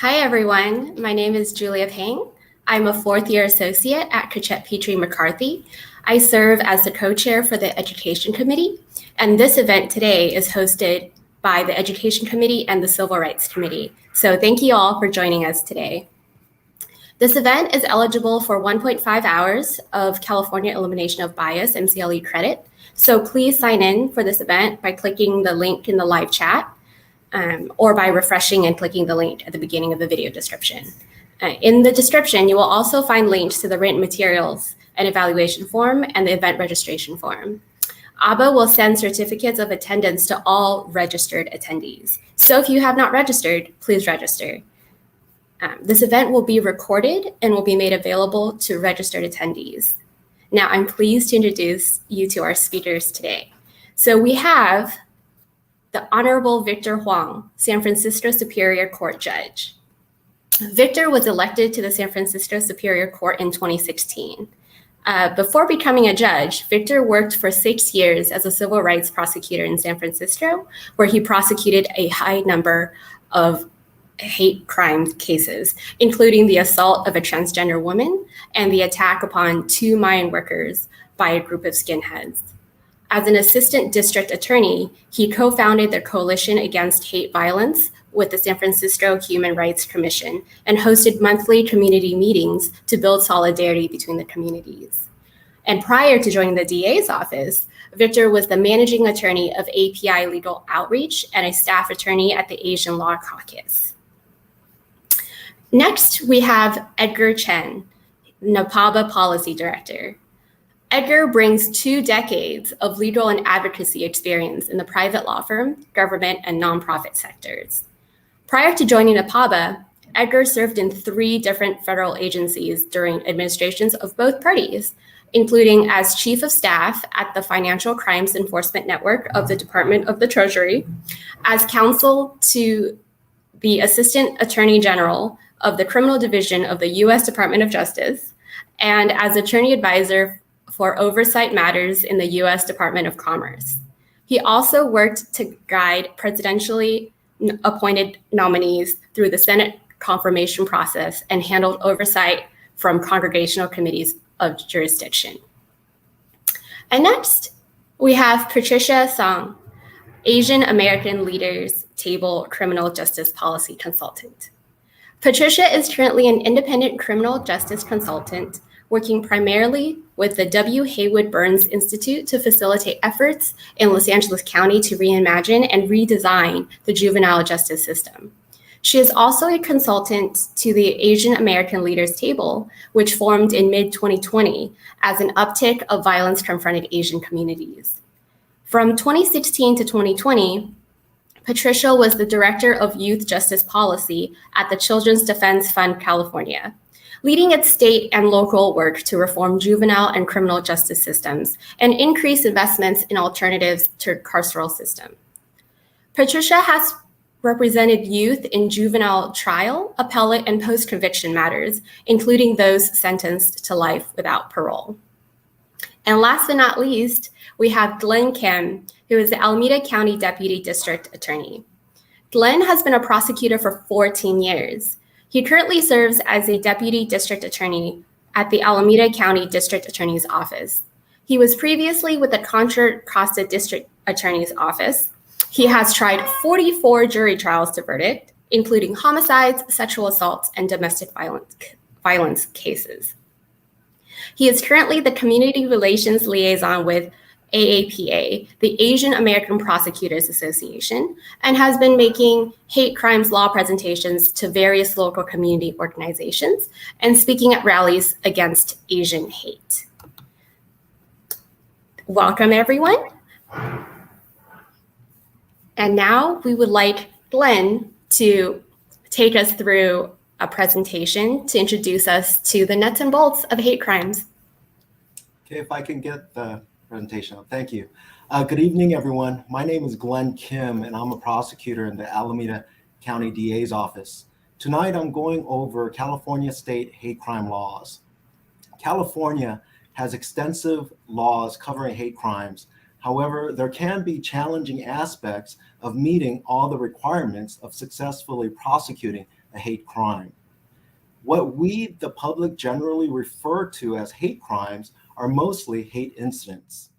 Hi, everyone. My name is Julia Peng. I'm a fourth-year associate at Cotchett, Pitre, McCarthy. I serve as the co-chair for the Education Committee, and this event today is hosted by the Education Committee and the Civil Rights Committee. So thank you all for joining us today. This event is eligible for 1.5 hours of California Elimination of Bias MCLE credit. So please sign in for this event by clicking the link in the live chat. Or by refreshing and clicking the link at the beginning of the video description. In the description, you will also find links to the written materials, an evaluation form, and the event registration form. AABA will send certificates of attendance to all registered attendees. So if you have not registered, please register. This event will be recorded and will be made available to registered attendees. Now, I'm pleased to introduce you to our speakers today. So we have the Honorable Victor Hwang, San Francisco Superior Court Judge. Victor was elected to the San Francisco Superior Court in 2016. Before becoming a judge, Victor worked for 6 years as a civil rights prosecutor in San Francisco, where he prosecuted a high number of hate crime cases, including the assault of a transgender woman and the attack upon 2 mine workers by a group of skinheads. As an assistant district attorney, he co-founded the Coalition Against Hate Violence with the San Francisco Human Rights Commission and hosted monthly community meetings to build solidarity between the communities. And prior to joining the DA's office, Victor was the managing attorney of API Legal Outreach and a staff attorney at the Asian Law Caucus. Next, we have Edgar Chen, NAPABA Policy Director. Edgar brings 2 decades of legal and advocacy experience in the private law firm, government, and nonprofit sectors. Prior to joining NAPABA, Edgar served in 3 different federal agencies during administrations of both parties, including as Chief of Staff at the Financial Crimes Enforcement Network of the Department of the Treasury, as counsel to the Assistant Attorney General of the Criminal Division of the U.S. Department of Justice, and as Attorney Advisor for oversight matters in the U.S. Department of Commerce. He also worked to guide presidentially appointed nominees through the Senate confirmation process and handled oversight from congregational committees of jurisdiction. And next, we have Patricia Soung, Asian American Leaders Table Criminal Justice Policy Consultant. Patricia is currently an independent criminal justice consultant working primarily with the W. Haywood Burns Institute to facilitate efforts in Los Angeles County to reimagine and redesign the juvenile justice system. She is also a consultant to the Asian American Leaders Table, which formed in mid-2020 as an uptick of violence confronted Asian communities. From 2016 to 2020, Patricia was the Director of Youth Justice Policy at the Children's Defense Fund California, leading its state and local work to reform juvenile and criminal justice systems and increase investments in alternatives to the carceral system. Patricia has represented youth in juvenile trial, appellate, and post-conviction matters, including those sentenced to life without parole. And last but not least, we have Glenn Kim, who is the Alameda County Deputy District Attorney. Glenn has been a prosecutor for 14 years. He currently serves as a Deputy District Attorney at the Alameda County District Attorney's Office. He was previously with the Contra Costa District Attorney's Office. He has tried 44 jury trials to verdict, including homicides, sexual assaults, and domestic violence cases. He is currently the Community Relations Liaison with AAPA, the Asian American Prosecutors Association, and has been making hate crimes law presentations to various local community organizations and speaking at rallies against Asian hate. Welcome, everyone. And now we would like Glenn to take us through a presentation to introduce us to the nuts and bolts of hate crimes. Okay, if I can get the presentation. Thank you. Good evening, everyone. My name is Glenn Kim, and I'm a prosecutor in the Alameda County DA's office. Tonight, I'm going over California state hate crime laws. California has extensive laws covering hate crimes. However, there can be challenging aspects of meeting all the requirements of successfully prosecuting a hate crime. What we, the public, generally refer to as hate crimes are mostly hate incidents.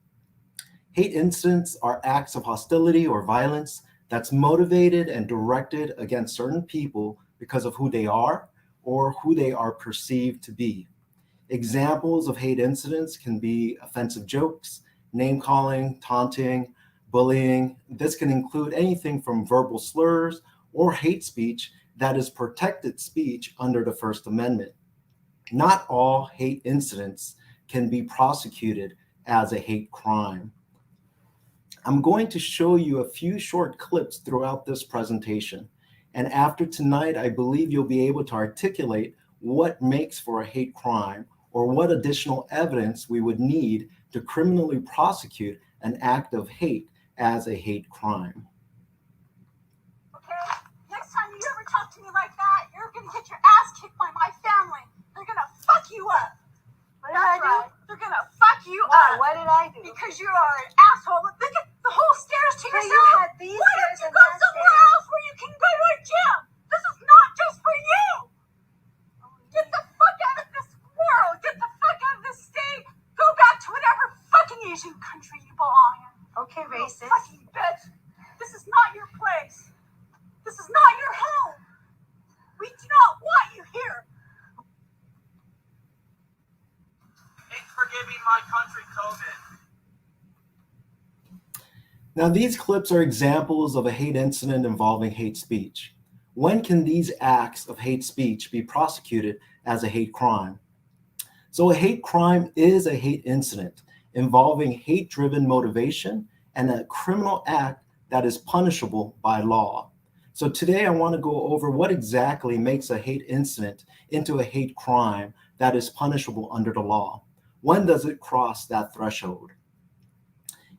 Hate incidents are acts of hostility or violence that's motivated and directed against certain people because of who they are or who they are perceived to be. Examples of hate incidents can be offensive jokes, name-calling, taunting, bullying. This can include anything from verbal slurs or hate speech that is protected speech under the First Amendment. Not all hate incidents can be prosecuted as a hate crime. I'm going to show you a few short clips throughout this presentation. And after tonight, I believe you'll be able to articulate what makes for a hate crime or what additional evidence we would need to criminally prosecute an act of hate as a hate crime. Okay, next time you ever talk to me like that, you're gonna get your ass kicked by my family. They're gonna fuck you up. What did I do? They're gonna fuck you Why? up. What did I do? Because you are an asshole. Look at the whole stairs to So yourself. you had these Why stairs don't you and go that somewhere stairs? else where you can go to a gym? This is not just for you. Get the fuck out of this world. Get the fuck out of this state. Go back to whatever fucking Asian country you belong in. Okay, You racist. fucking bitch. This is not your place. This is not your home. We do not want you here. Thanks for giving my country COVID. Now, these clips are examples of a hate incident involving hate speech. When can these acts of hate speech be prosecuted as a hate crime? So a hate crime is a hate incident involving hate-driven motivation and a criminal act that is punishable by law. So today I want to go over what exactly makes a hate incident into a hate crime that is punishable under the law. When does it cross that threshold?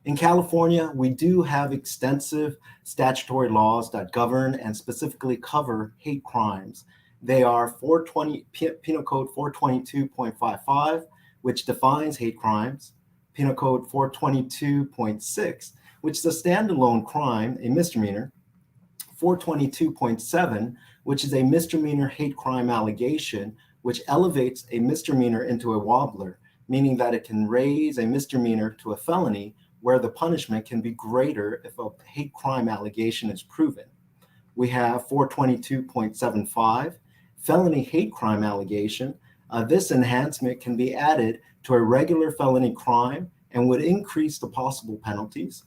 In California, we do have extensive statutory laws that govern and specifically cover hate crimes. They are Penal Code 422.55, which defines hate crimes, Penal Code 422.6, which is a standalone crime, a misdemeanor, 422.7, which is a misdemeanor hate crime allegation, which elevates a misdemeanor into a wobbler, meaning that it can raise a misdemeanor to a felony where the punishment can be greater if a hate crime allegation is proven. We have 422.75, felony hate crime allegation. This enhancement can be added to a regular felony crime and would increase the possible penalties.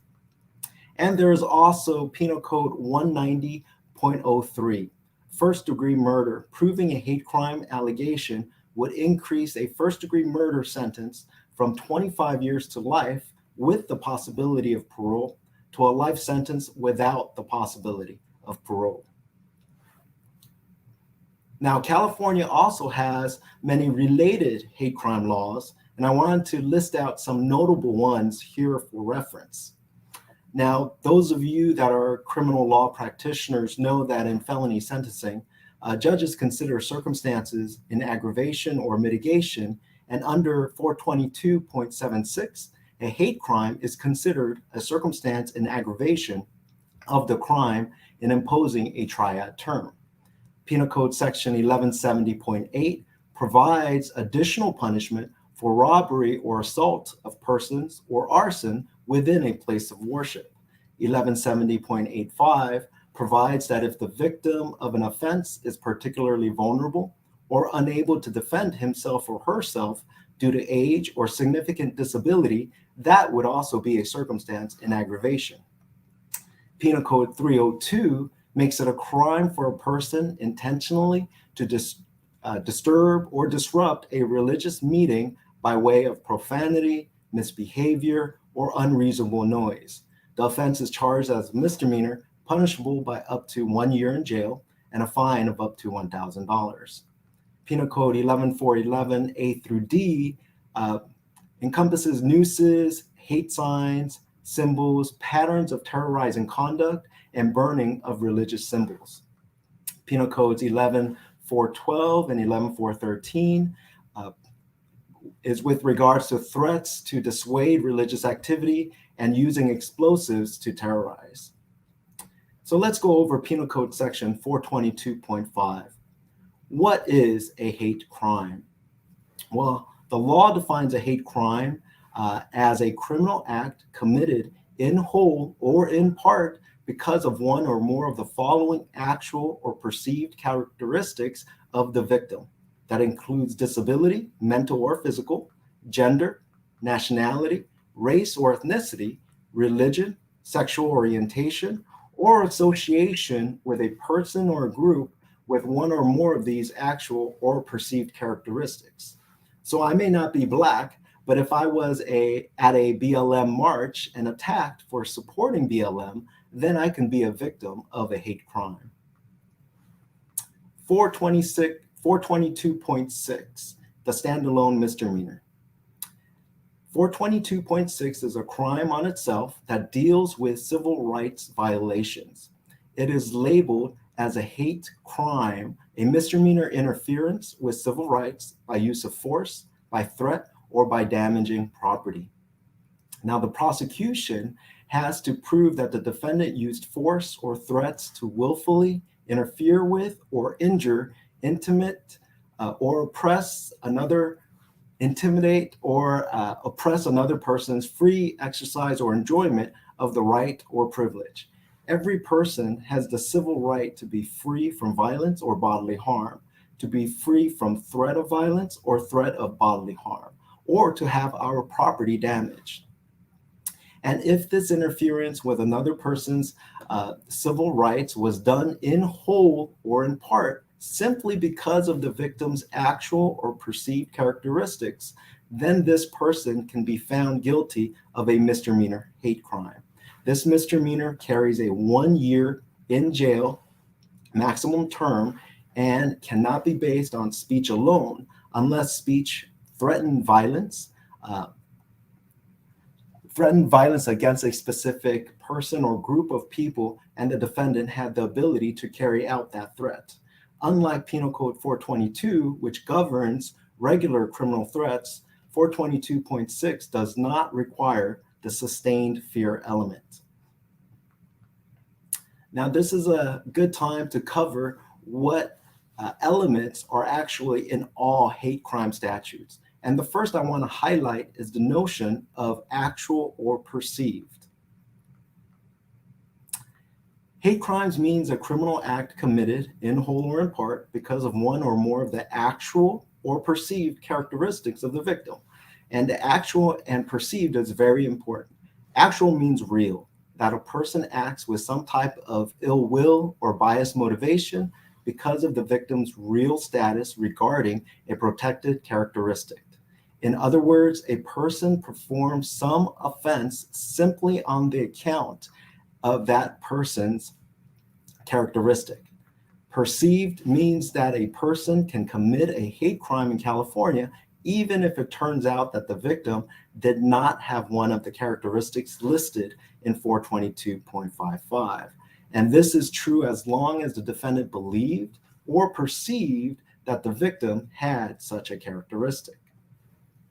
And there is also Penal Code 190.03, first-degree murder. Proving a hate crime allegation would increase a first-degree murder sentence from 25 years to life with the possibility of parole to a life sentence without the possibility of parole. Now, California also has many related hate crime laws, and I wanted to list out some notable ones here for reference. Now, those of you that are criminal law practitioners know that in felony sentencing, judges consider circumstances in aggravation or mitigation, and under 422.76, a hate crime is considered a circumstance in aggravation of the crime in imposing a triad term. Penal Code Section 1170.8 provides additional punishment for robbery or assault of persons or arson within a place of worship. 1170.85 provides that if the victim of an offense is particularly vulnerable or unable to defend himself or herself due to age or significant disability, that would also be a circumstance in aggravation. Penal Code 302 makes it a crime for a person intentionally to disturb or disrupt a religious meeting by way of profanity, misbehavior, or unreasonable noise. The offense is charged as a misdemeanor, punishable by up to 1 year in jail and a fine of up to $1,000. Penal Code 11411 A through D encompasses nooses, hate signs, symbols, patterns of terrorizing conduct, and burning of religious symbols. Penal Codes 11412 and 11413 is with regards to threats to dissuade religious activity and using explosives to terrorize. So let's go over Penal Code Section 422.5. What is a hate crime? Well, the law defines a hate crime as a criminal act committed in whole or in part because of one or more of the following actual or perceived characteristics of the victim. That includes disability, mental or physical, gender, nationality, race or ethnicity, religion, sexual orientation, or association with a person or a group with one or more of these actual or perceived characteristics. So I may not be Black, but if I was at a BLM march and attacked for supporting BLM, then I can be a victim of a hate crime. 422.6, the standalone misdemeanor. 422.6 is a crime on itself that deals with civil rights violations. It is labeled as a hate crime, a misdemeanor interference with civil rights by use of force, by threat, or by damaging property. Now, the prosecution has to prove that the defendant used force or threats to willfully interfere with or injure, intimidate, or oppress another person's free exercise or enjoyment of the right or privilege. Every person has the civil right to be free from violence or bodily harm, to be free from threat of violence or threat of bodily harm, or to have our property damaged. And if this interference with another person's civil rights was done in whole or in part simply because of the victim's actual or perceived characteristics, then this person can be found guilty of a misdemeanor hate crime. This misdemeanor carries a 1 year in jail maximum term and cannot be based on speech alone unless speech threatened violence against a specific person or group of people, and the defendant had the ability to carry out that threat. Unlike Penal Code 422, which governs regular criminal threats, 422.6 does not require the sustained fear element. Now, this is a good time to cover what elements are actually in all hate crime statutes. And the first I want to highlight is the notion of actual or perceived. Hate crimes means a criminal act committed in whole or in part because of one or more of the actual or perceived characteristics of the victim. And the actual and perceived is very important. Actual means real, that a person acts with some type of ill will or biased motivation because of the victim's real status regarding a protected characteristic. In other words, a person performs some offense simply on the account of that person's characteristic. Perceived means that a person can commit a hate crime in California even if it turns out that the victim did not have one of the characteristics listed in 422.55. And this is true as long as the defendant believed or perceived that the victim had such a characteristic.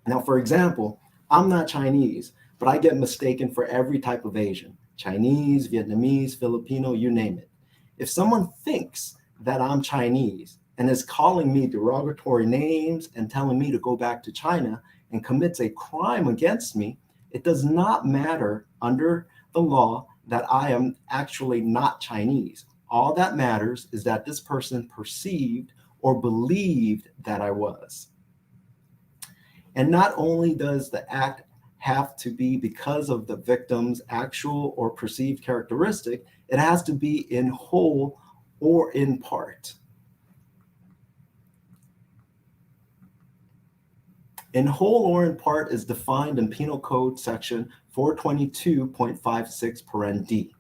Now, for example, I'm not Chinese, but I get mistaken for every type of Asian: Chinese, Vietnamese, Filipino, you name it. If someone thinks that I'm Chinese and is calling me derogatory names and telling me to go back to China and commits a crime against me, it does not matter under the law that I am actually not Chinese. All that matters is that this person perceived or believed that I was. And not only does the act have to be because of the victim's actual or perceived characteristic, it has to be in whole or in part. In whole or in part is defined in Penal Code section 422.56 paren D.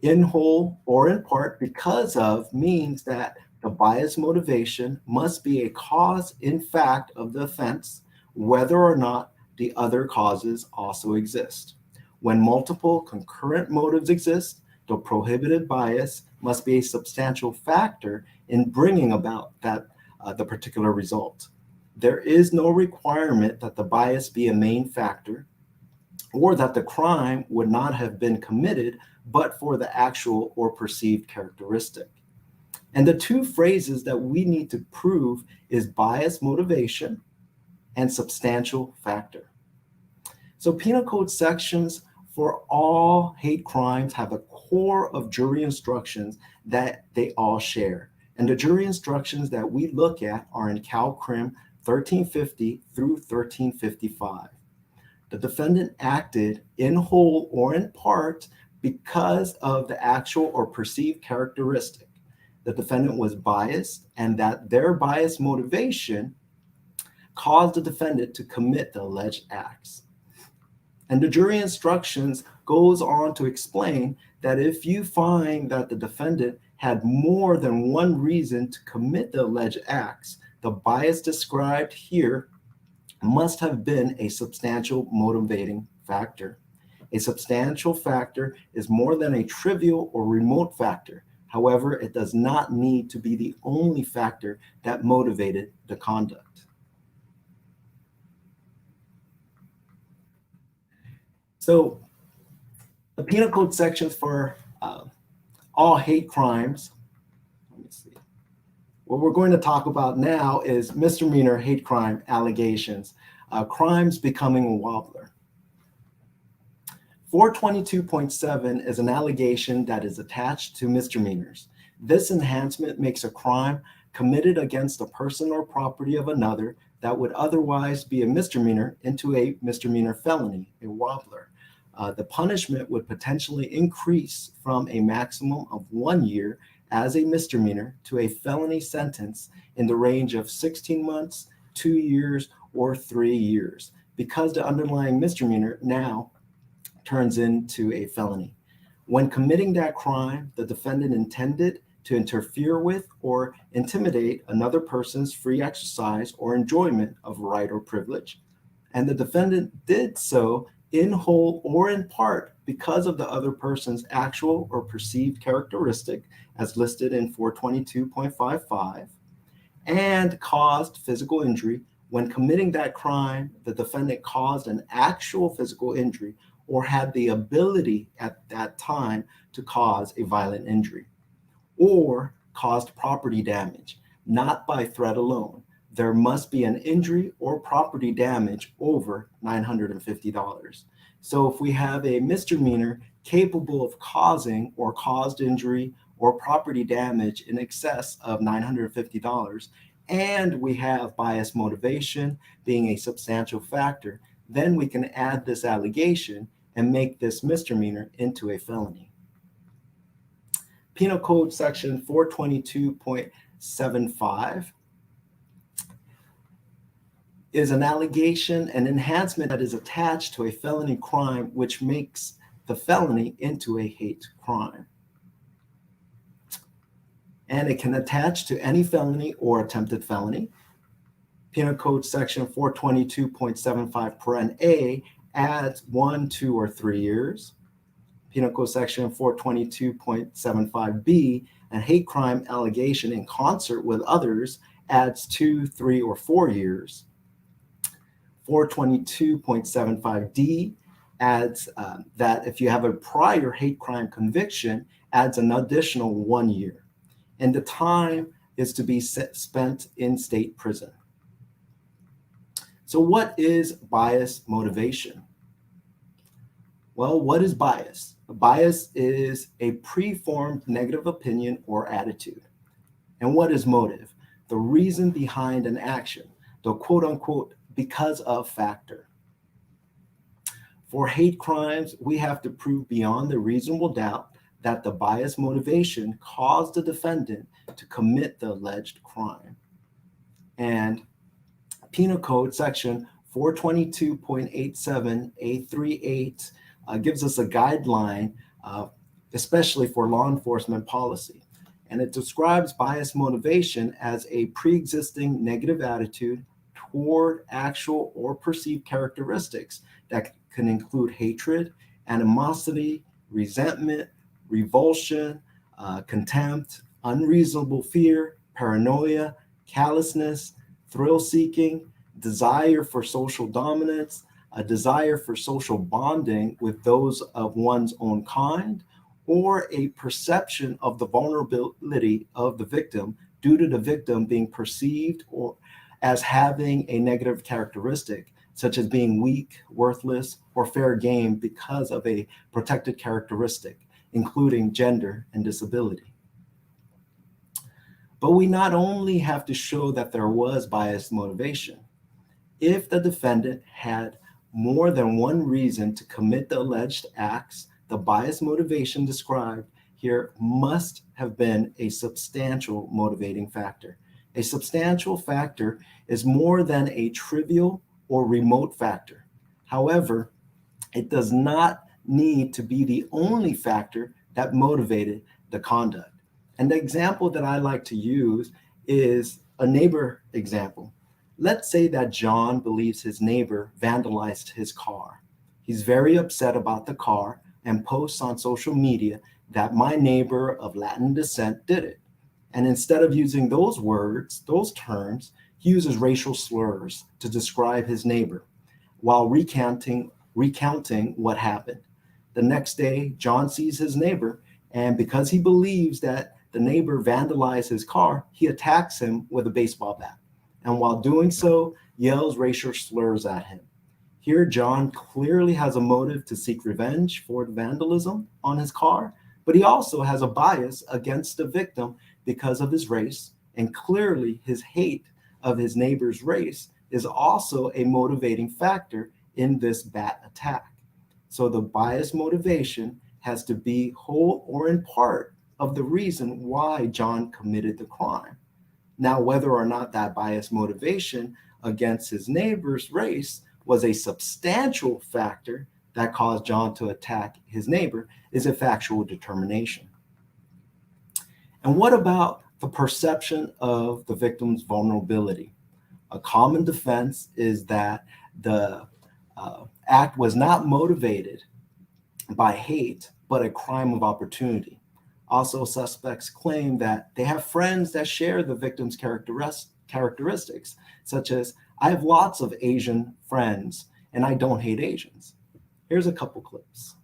In whole or in part because of means that the biased motivation must be a cause in fact of the offense, whether or not the other causes also exist. When multiple concurrent motives exist, the prohibited bias must be a substantial factor in bringing about the particular result. There is no requirement that the bias be a main factor or that the crime would not have been committed but for the actual or perceived characteristic. And the two phrases that we need to prove is bias motivation and substantial factor. So penal code sections for all hate crimes have a core of jury instructions that they all share. And the jury instructions that we look at are in Cal Crim 1350 through 1355. The defendant acted in whole or in part because of the actual or perceived characteristic. The defendant was biased, and that their bias motivation caused the defendant to commit the alleged acts. And the jury instructions goes on to explain that if you find that the defendant had more than one reason to commit the alleged acts, the bias described here must have been a substantial motivating factor. A substantial factor is more than a trivial or remote factor. However, it does not need to be the only factor that motivated the conduct. So the penal code sections for all hate crimes, let me see. What we're going to talk about now is misdemeanor hate crime allegations, crimes becoming a wobbler. 422.7 is an allegation that is attached to misdemeanors. This enhancement makes a crime committed against a person or property of another that would otherwise be a misdemeanor into a misdemeanor felony, a wobbler. The punishment would potentially increase from a maximum of 1 year as a misdemeanor to a felony sentence in the range of 16 months, 2 years, or 3 years, because the underlying misdemeanor now turns into a felony. When committing that crime, the defendant intended to interfere with or intimidate another person's free exercise or enjoyment of right or privilege, and the defendant did so in whole or in part because of the other person's actual or perceived characteristic as listed in 422.55, and caused physical injury. When committing that crime, the defendant caused an actual physical injury or had the ability at that time to cause a violent injury, or caused property damage, not by threat alone. There must be an injury or property damage over $950. So if we have a misdemeanor capable of causing or caused injury or property damage in excess of $950, and we have bias motivation being a substantial factor, then we can add this allegation and make this misdemeanor into a felony. Penal Code Section 422.75 is an allegation, an enhancement that is attached to a felony crime, which makes the felony into a hate crime. And it can attach to any felony or attempted felony. Penal Code Section 422.75 paren A adds 1, 2, or 3 years. Penal Code Section 422.75B, a hate crime allegation in concert with others, adds 2, 3, or 4 years. 422.75D adds that if you have a prior hate crime conviction, adds an additional 1 year. And the time is to be spent in state prison. So what is bias motivation? Well, what is bias? Bias is a preformed negative opinion or attitude. And what is motive? The reason behind an action, the quote unquote because of factor. For hate crimes, we have to prove beyond a reasonable doubt that the bias motivation caused the defendant to commit the alleged crime. And Penal Code Section 422.87A38 gives us a guideline, especially for law enforcement policy. And it describes bias motivation as a pre-existing negative attitude toward actual or perceived characteristics that can include hatred, animosity, resentment, revulsion, contempt, unreasonable fear, paranoia, callousness, thrill-seeking, desire for social dominance, a desire for social bonding with those of one's own kind, or a perception of the vulnerability of the victim due to the victim being perceived or as having a negative characteristic, such as being weak, worthless, or fair game because of a protected characteristic, including gender and disability. But we not only have to show that there was biased motivation. If the defendant had more than one reason to commit the alleged acts, the biased motivation described here must have been a substantial motivating factor. A substantial factor is more than a trivial or remote factor. However, it does not need to be the only factor that motivated the conduct. And the example that I like to use is a neighbor example. Let's say that John believes his neighbor vandalized his car. He's very upset about the car and posts on social media that my neighbor of Latin descent did it. And instead of using those words, those terms, he uses racial slurs to describe his neighbor while recounting what happened. The next day, John sees his neighbor, and because he believes that the neighbor vandalized his car, he attacks him with a baseball bat. And while doing so, yells racial slurs at him. Here, John clearly has a motive to seek revenge for the vandalism on his car, but he also has a bias against the victim because of his race, and clearly his hate of his neighbor's race is also a motivating factor in this bat attack. So the bias motivation has to be whole or in part of the reason why John committed the crime. Now, whether or not that bias motivation against his neighbor's race was a substantial factor that caused John to attack his neighbor is a factual determination. And what about the perception of the victim's vulnerability? A common defense is that the act was not motivated by hate, but a crime of opportunity. Also, suspects claim that they have friends that share the victim's characteristics, such as, I have lots of Asian friends and I don't hate Asians. Here's a couple clips.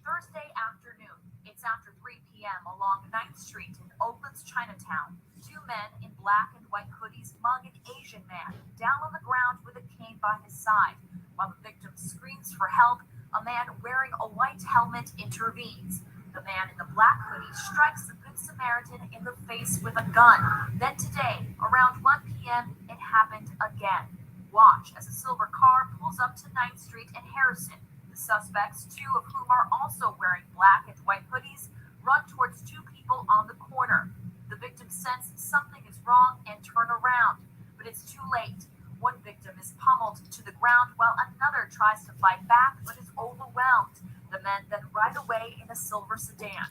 Thursday afternoon, it's after 3 p.m. along 9th Street in Oakland's Chinatown. Two men in black and white hoodies mug an Asian man down on the ground with a cane by his side. While the victim screams for help, a man wearing a white helmet intervenes. The man in the black hoodie strikes the Good Samaritan in the face with a gun. Then today, around 1 p.m., it happened again. Watch as a silver car pulls up to 9th Street in Harrison. The suspects, two of whom are also wearing black and white hoodies, run towards two people on the corner. The victim senses something is wrong and turn around, but it's too late. One victim is pummeled to the ground while another tries to fight back but is overwhelmed. The men then ride away in a silver sedan.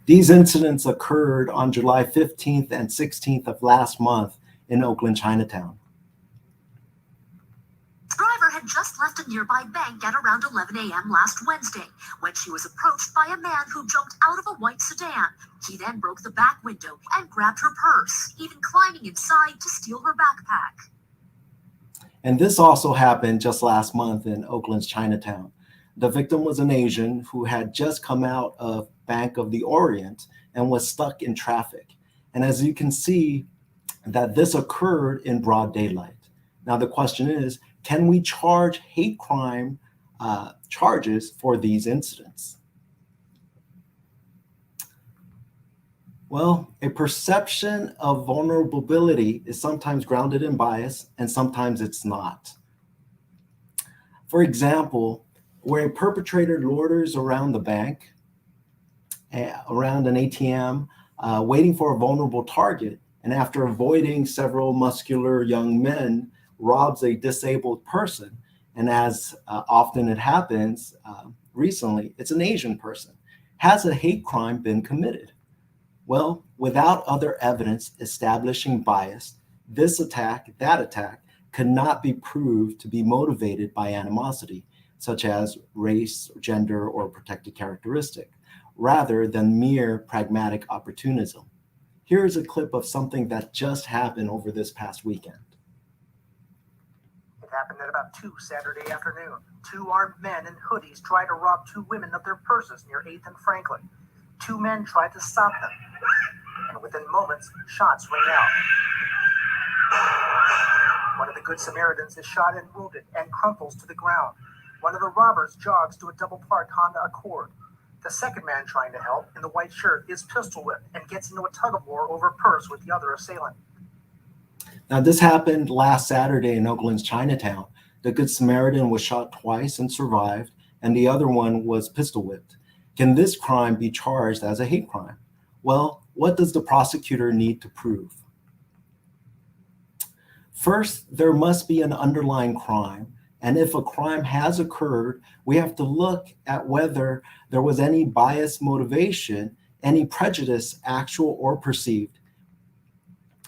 These incidents occurred on July 15th and 16th of last month in Oakland, Chinatown. Driver had just left a nearby bank at around 11 a.m. last Wednesday when she was approached by a man who jumped out of a white sedan. He then broke the back window and grabbed her purse, even climbing inside to steal her backpack. And this also happened just last month in Oakland's Chinatown. The victim was an Asian who had just come out of Bank of the Orient and was stuck in traffic. And as you can see, that this occurred in broad daylight. Now the question is, can we charge hate crime charges for these incidents? Well, a perception of vulnerability is sometimes grounded in bias and sometimes it's not. For example, where a perpetrator loiters around the bank, around an ATM, waiting for a vulnerable target, and after avoiding several muscular young men, robs a disabled person. And as often it happens recently, it's an Asian person. Has a hate crime been committed? Well, without other evidence establishing bias, this attack, that attack, could not be proved to be motivated by animosity, such as race, gender, or protected characteristic, rather than mere pragmatic opportunism. Here is a clip of something that just happened over this past weekend. happened at about 2 Saturday afternoon. 2 armed men in hoodies tried to rob 2 women of their purses near 8th and Franklin. 2 men tried to stop them, and within moments, shots ring out. One of the Good Samaritans is shot and wounded and crumples to the ground. One of the robbers jogs to a double-parked Honda Accord. The second man trying to help, in the white shirt, is pistol-whipped and gets into a tug-of-war over a purse with the other assailant. Now, this happened last Saturday in Oakland's Chinatown. The Good Samaritan was shot twice and survived, and the other one was pistol-whipped. Can this crime be charged as a hate crime? Well, what does the prosecutor need to prove? First, there must be an underlying crime. And if a crime has occurred, we have to look at whether there was any bias motivation, any prejudice, actual or perceived.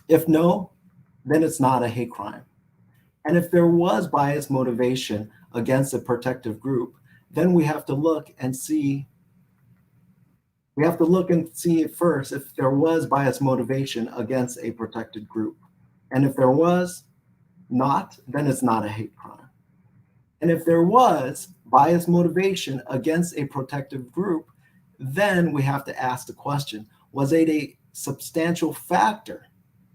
If no, then it's not a hate crime. And if there was bias motivation against a protective group, then we have to look and see first if there was bias motivation against a protected group. And if there was not, then it's not a hate crime. And if there was bias motivation against a protective group, then we have to ask the question, was it a substantial factor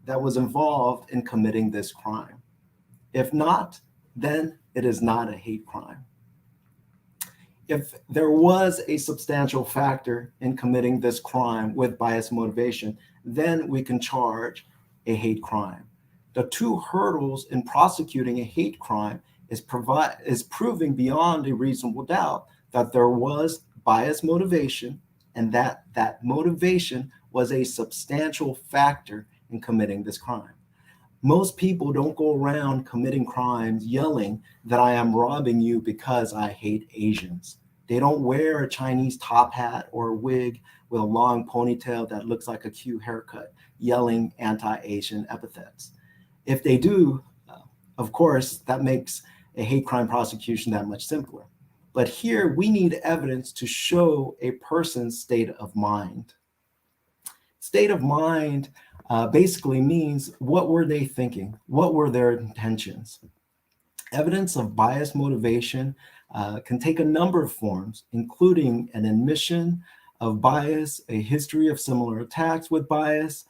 that was involved in committing this crime? If not, then it is not a hate crime. If there was a substantial factor in committing this crime with bias motivation, then we can charge a hate crime. The 2 hurdles in prosecuting a hate crime is proving beyond a reasonable doubt that there was bias motivation and that motivation was a substantial factor in committing this crime. Most people don't go around committing crimes yelling that I am robbing you because I hate Asians. They don't wear a Chinese top hat or a wig with a long ponytail that looks like a cute haircut, yelling anti-Asian epithets. If they do, of course, that makes a hate crime prosecution that much simpler. But here we need evidence to show a person's state of mind. State of mind basically means, what were they thinking? What were their intentions? Evidence of bias motivation can take a number of forms, including an admission of bias, a history of similar attacks with bias,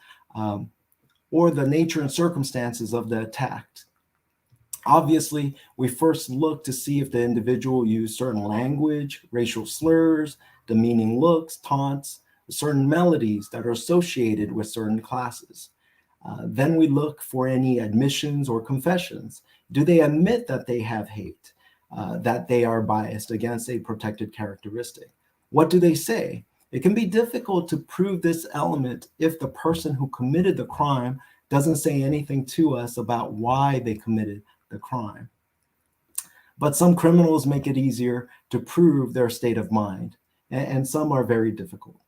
or the nature and circumstances of the attack. Obviously, we first look to see if the individual used certain language, racial slurs, demeaning looks, taunts, certain melodies that are associated with certain classes. Then we look for any admissions or confessions. Do they admit that they have hate, that they are biased against a protected characteristic? What do they say? It can be difficult to prove this element if the person who committed the crime doesn't say anything to us about why they committed the crime. But some criminals make it easier to prove their state of mind, and some are very difficult.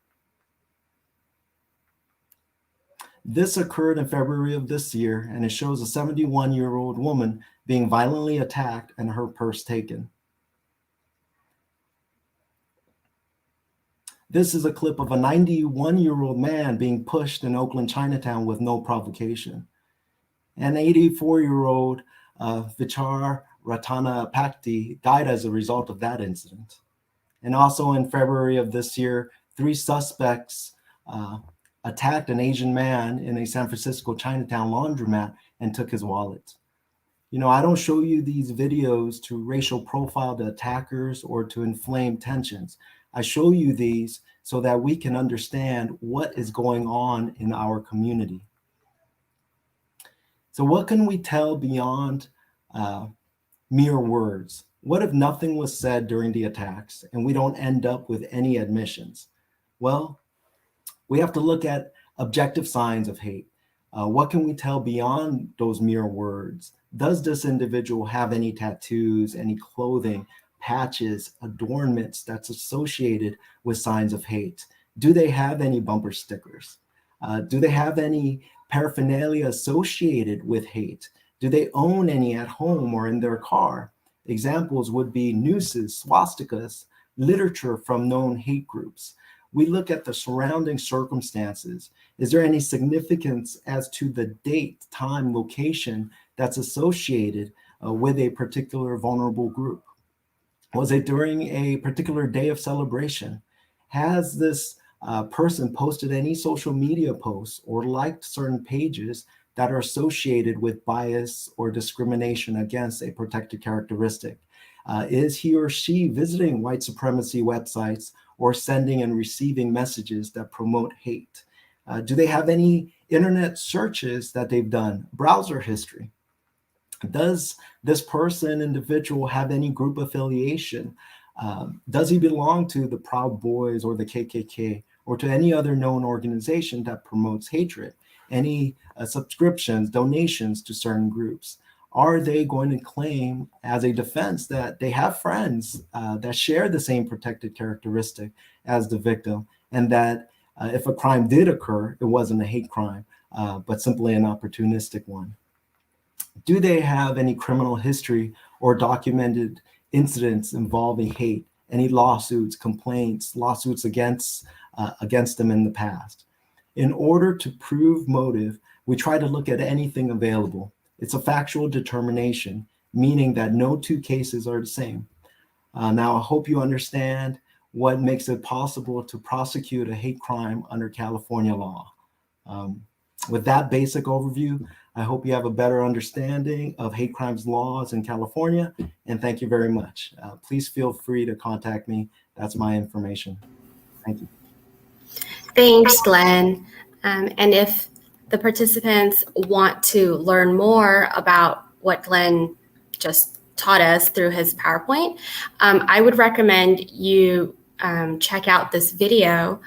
This occurred in February of this year, and it shows a 71-year-old woman being violently attacked and her purse taken. This is a clip of a 91-year-old man being pushed in Oakland Chinatown with no provocation. An 84-year-old Vichar Ratana Pakti died as a result of that incident. And also in February of this year, 3 suspects attacked an Asian man in a San Francisco Chinatown laundromat and took his wallet. You know, I don't show you these videos to racial profile the attackers or to inflame tensions. I show you these so that we can understand what is going on in our community. So what can we tell beyond mere words? What if nothing was said during the attacks and we don't end up with any admissions? Well, we have to look at objective signs of hate. What can we tell beyond those mere words? Does this individual have any tattoos, any clothing, patches, adornments that's associated with signs of hate? Do they have any bumper stickers? Do they have any paraphernalia associated with hate? Do they own any at home or in their car? Examples would be nooses, swastikas, literature from known hate groups. We look at the surrounding circumstances. Is there any significance as to the date, time, location that's associated with a particular vulnerable group? Was it during a particular day of celebration? Has this person posted any social media posts or liked certain pages that are associated with bias or discrimination against a protected characteristic? Is he or she visiting white supremacy websites or sending and receiving messages that promote hate? Do they have any internet searches that they've done, browser history? Does this person, individual, have any group affiliation? Does he belong to the Proud Boys or the KKK or to any other known organization that promotes hatred? Any subscriptions, donations to certain groups? Are they going to claim as a defense that they have friends that share the same protected characteristic as the victim, and that if a crime did occur, it wasn't a hate crime, but simply an opportunistic one? Do they have any criminal history or documented incidents involving hate, any lawsuits, complaints, lawsuits against them in the past? In order to prove motive, we try to look at anything available. It's a factual determination, meaning that no two cases are the same. Now, I hope you understand what makes it possible to prosecute a hate crime under California law. With that basic overview, I hope you have a better understanding of hate crimes laws in California, and thank you very much. Please feel free to contact me. That's my information. Thank you. Thanks, Glenn. And if the participants want to learn more about what Glenn just taught us through his PowerPoint, I would recommend you check out this video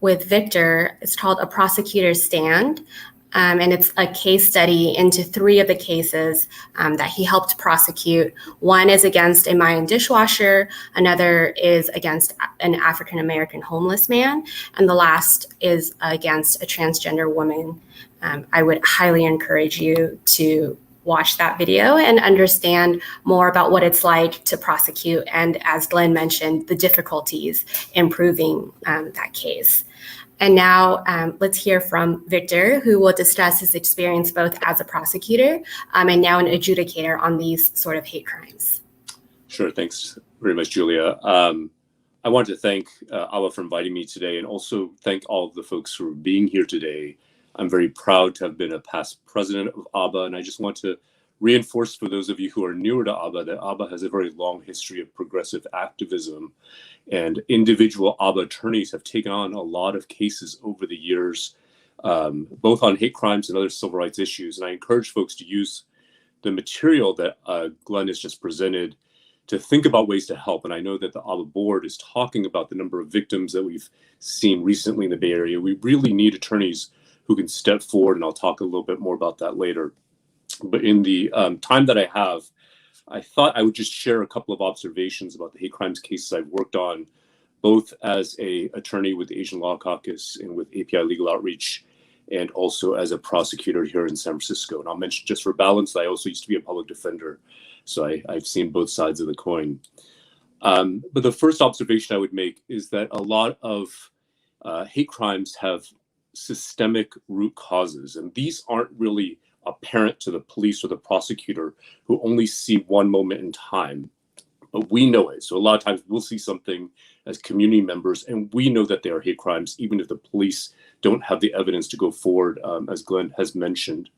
with Victor. It's called A Prosecutor's Stand. And it's a case study into 3 of the cases that he helped prosecute. One is against a Mayan dishwasher, another is against an African-American homeless man, and the last is against a transgender woman. I would highly encourage you to watch that video and understand more about what it's like to prosecute, and as Glenn mentioned, the difficulties in proving that case. And now let's hear from Victor, who will discuss his experience both as a prosecutor and now an adjudicator on these sort of hate crimes. Sure, thanks very much, Julia. I want to thank AABA for inviting me today, and also thank all of the folks for being here today. I'm very proud to have been a past president of AABA, and I just want to reinforce for those of you who are newer to AABA that AABA has a very long history of progressive activism, and individual AABA attorneys have taken on a lot of cases over the years, both on hate crimes and other civil rights issues. And I encourage folks to use the material that Glenn has just presented to think about ways to help. And I know that the AABA board is talking about the number of victims that we've seen recently in the Bay Area. We really need attorneys who can step forward, and I'll talk a little bit more about that later. But in the time that I have, I thought I would just share a couple of observations about the hate crimes cases I've worked on, both as an attorney with the Asian Law Caucus and with API Legal Outreach, and also as a prosecutor here in San Francisco. And I'll mention, just for balance, I also used to be a public defender, so I've seen both sides of the coin. But the first observation I would make is that a lot of hate crimes have systemic root causes, and these aren't really apparent to the police or the prosecutor, who only see one moment in time, but we know it. So a lot of times we'll see something as community members, and we know that they are hate crimes, even if the police don't have the evidence to go forward, as Glenn has mentioned.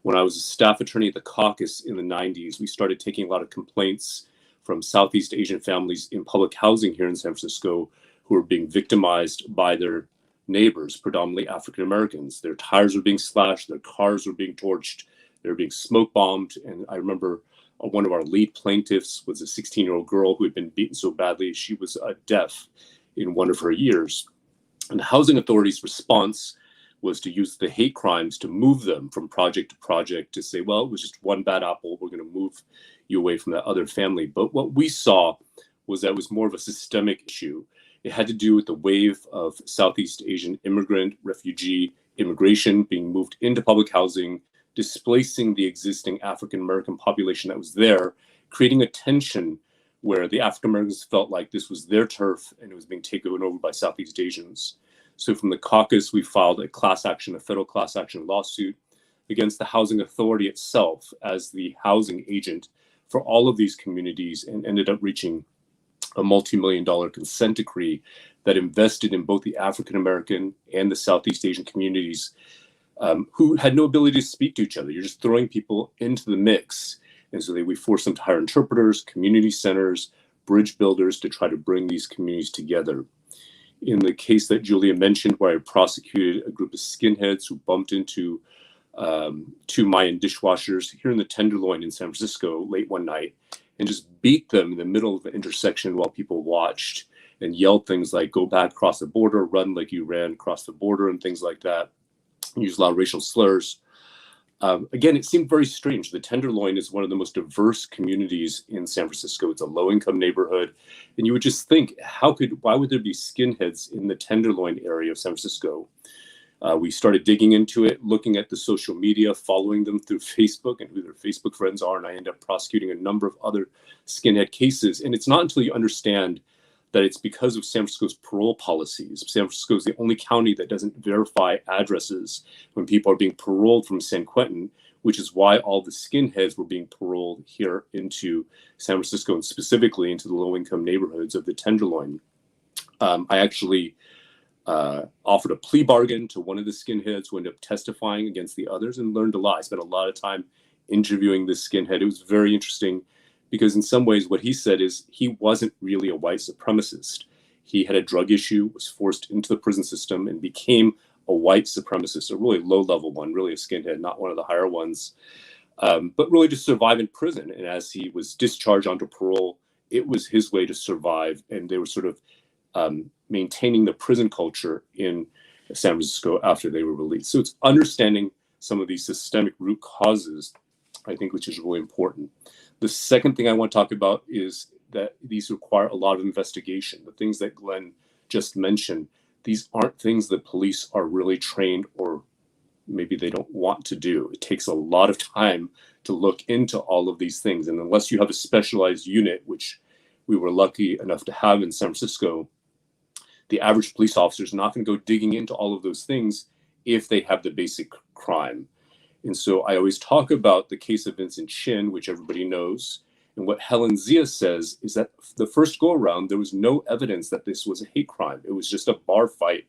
When I was a staff attorney at the caucus in the 90s, we started taking a lot of complaints from Southeast Asian families in public housing here in San Francisco who were being victimized by their neighbors, predominantly African Americans. Their tires were being slashed, their cars were being torched, they were being smoke bombed. And I remember one of our lead plaintiffs was a 16-year-old girl who had been beaten so badly she was deaf in one of her ears. And the housing authority's response was to use the hate crimes to move them from project to project, to say, well, it was just one bad apple, we're going to move you away from that other family. But what we saw was that it was more of a systemic issue. It had to do with the wave of Southeast Asian immigrant, refugee immigration being moved into public housing, displacing the existing African American population that was there, creating a tension where the African Americans felt like this was their turf and it was being taken over by Southeast Asians. So from the caucus, we filed a federal class action lawsuit against the housing authority itself as the housing agent for all of these communities and ended up reaching a multi-million-dollar consent decree that invested in both the African American and the Southeast Asian communities who had no ability to speak to each other. You're just throwing people into the mix. And so we forced them to hire interpreters, community centers, bridge builders to try to bring these communities together. In the case that Julia mentioned, where I prosecuted a group of skinheads who bumped into two Mayan dishwashers here in the Tenderloin in San Francisco late one night and just beat them in the middle of the intersection while people watched and yelled things like, "Go back across the border, run like you ran across the border," and things like that. Used a lot of racial slurs. Again, it seemed very strange. The Tenderloin is one of the most diverse communities in San Francisco. It's a low-income neighborhood. And you would just think, why would there be skinheads in the Tenderloin area of San Francisco? We started digging into it, looking at the social media, following them through Facebook and who their Facebook friends are. And I ended up prosecuting a number of other skinhead cases. And it's not until you understand that it's because of San Francisco's parole policies. San Francisco is the only county that doesn't verify addresses when people are being paroled from San Quentin, which is why all the skinheads were being paroled here into San Francisco and specifically into the low-income neighborhoods of the Tenderloin. I actually offered a plea bargain to one of the skinheads who ended up testifying against the others and learned a lot. I spent a lot of time interviewing this skinhead. It was very interesting because in some ways what he said is he wasn't really a white supremacist. He had a drug issue, was forced into the prison system and became a white supremacist, a really low-level one, really a skinhead, not one of the higher ones, but really to survive in prison. And as he was discharged onto parole, it was his way to survive. And they were sort of maintaining the prison culture in San Francisco after they were released. So it's understanding some of these systemic root causes, I think, which is really important. The second thing I want to talk about is that these require a lot of investigation. The things that Glenn just mentioned, these aren't things that police are really trained or maybe they don't want to do. It takes a lot of time to look into all of these things. And unless you have a specialized unit, which we were lucky enough to have in San Francisco, the average police officer is not going to go digging into all of those things if they have the basic crime. And so I always talk about the case of Vincent Chin, which everybody knows. And what Helen Zia says is that the first go around, there was no evidence that this was a hate crime. It was just a bar fight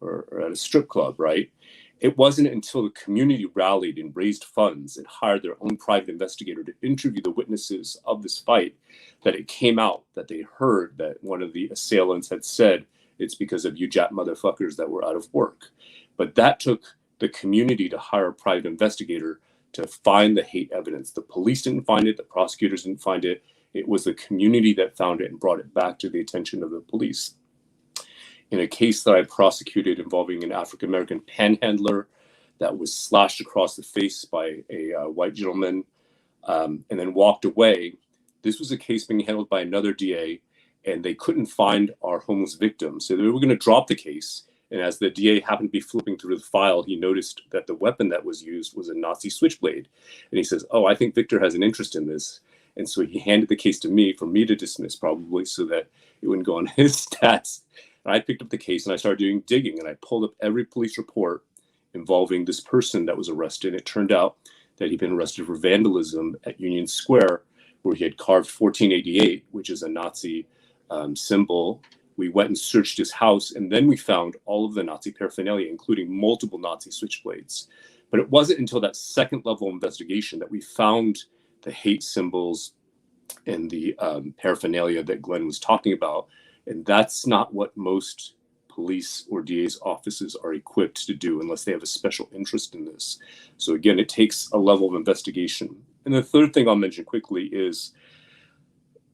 or at a strip club, right? It wasn't until the community rallied and raised funds and hired their own private investigator to interview the witnesses of this fight that it came out that they heard that one of the assailants had said, "It's because of you Jap motherfuckers that were out of work." But that took the community to hire a private investigator to find the hate evidence. The police didn't find it. The prosecutors didn't find it. It was the community that found it and brought it back to the attention of the police. In a case that I prosecuted involving an African-American panhandler that was slashed across the face by a white gentleman and then walked away, this was a case being handled by another DA, and they couldn't find our homeless victim. So they were going to drop the case. And as the DA happened to be flipping through the file, he noticed that the weapon that was used was a Nazi switchblade. And he says, "Oh, I think Victor has an interest in this." And so he handed the case to me for me to dismiss, probably so that it wouldn't go on his stats. And I picked up the case and I started doing digging, and I pulled up every police report involving this person that was arrested. It turned out that he'd been arrested for vandalism at Union Square, where he had carved 1488, which is a Nazi symbol. We went and searched his house, and then we found all of the Nazi paraphernalia, including multiple Nazi switchblades. But it wasn't until that second level investigation that we found the hate symbols and the paraphernalia that Glenn was talking about. And that's not what most police or DA's offices are equipped to do unless they have a special interest in this. So again, it takes a level of investigation. And the third thing I'll mention quickly is,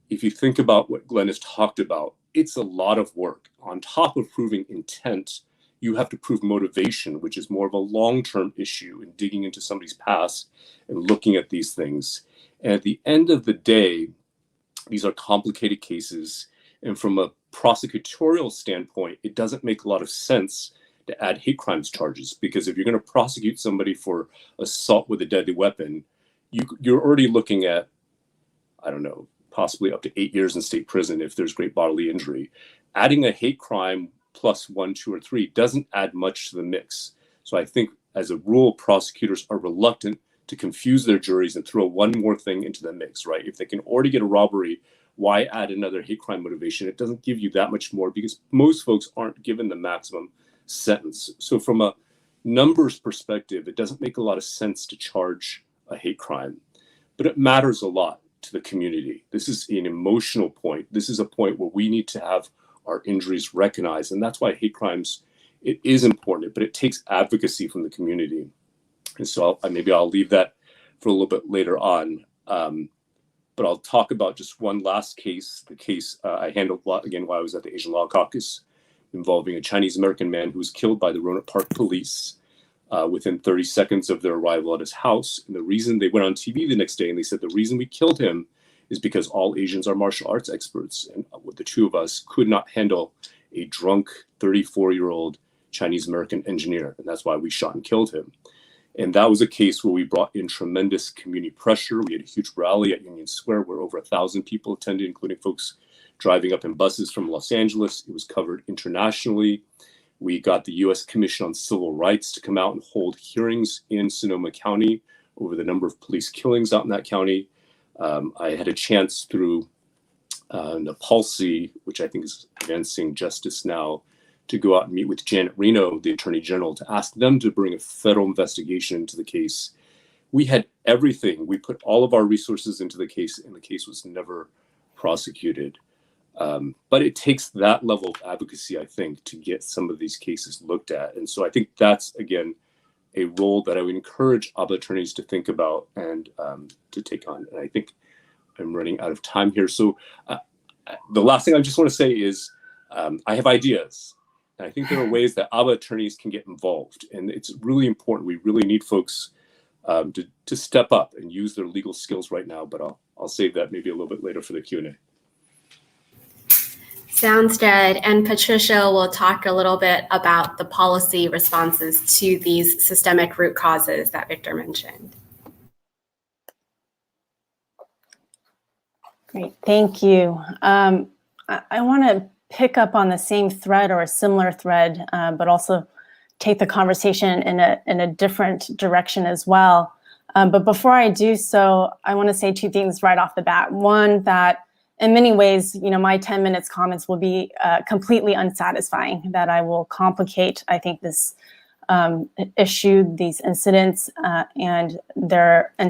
if you think about what Glenn has talked about, it's a lot of work. On top of proving intent, you have to prove motivation, which is more of a long-term issue in digging into somebody's past and looking at these things. And at the end of the day, these are complicated cases. And from a prosecutorial standpoint, it doesn't make a lot of sense to add hate crimes charges, because if you're going to prosecute somebody for assault with a deadly weapon, you're already looking at, I don't know, possibly up to 8 years in state prison if there's great bodily injury. Adding a hate crime plus 1, 2, or 3 doesn't add much to the mix. So I think as a rule, prosecutors are reluctant to confuse their juries and throw one more thing into the mix, right? If they can already get a robbery, why add another hate crime motivation? It doesn't give you that much more because most folks aren't given the maximum sentence. So from a numbers perspective, it doesn't make a lot of sense to charge a hate crime, but it matters a lot to the community. This is an emotional point. This is a point where we need to have our injuries recognized. And that's why hate crimes, it is important, but it takes advocacy from the community. And so maybe I'll leave that for a little bit later on. But I'll talk about just one last case, the case I handled again while I was at the Asian Law Caucus, involving a Chinese American man who was killed by the Roanoke Park police within 30 seconds of their arrival at his house. And the reason they went on TV the next day and they said the reason we killed him is because all Asians are martial arts experts. And the two of us could not handle a drunk 34-year-old Chinese American engineer. And that's why we shot and killed him. And that was a case where we brought in tremendous community pressure. We had a huge rally at Union Square where over 1,000 people attended, including folks driving up in buses from Los Angeles. It was covered internationally. We got the U.S. Commission on Civil Rights to come out and hold hearings in Sonoma County over the number of police killings out in that county. I had a chance through NAPABA, which I think is Advancing Justice Now, to go out and meet with Janet Reno, the Attorney General, to ask them to bring a federal investigation into the case. We had everything. We put all of our resources into the case, and the case was never prosecuted. But it takes that level of advocacy, I think, to get some of these cases looked at. And so I think that's, again, a role that I would encourage AABA attorneys to think about and to take on. And I think I'm running out of time here. So the last thing I just want to say is I have ideas. And I think there are ways that AABA attorneys can get involved. And it's really important. We really need folks to step up and use their legal skills right now. But I'll save that maybe a little bit later for the Q&A. Sounds good. And Patricia will talk a little bit about the policy responses to these systemic root causes that Victor mentioned. Great, thank you. I want to pick up on the same thread or a similar thread, but also take the conversation in a different direction as well. But before I do so, I want to say two things right off the bat. One, that in many ways, my 10 minutes comments will be completely unsatisfying, that I will complicate, I think, this issue, these incidents, and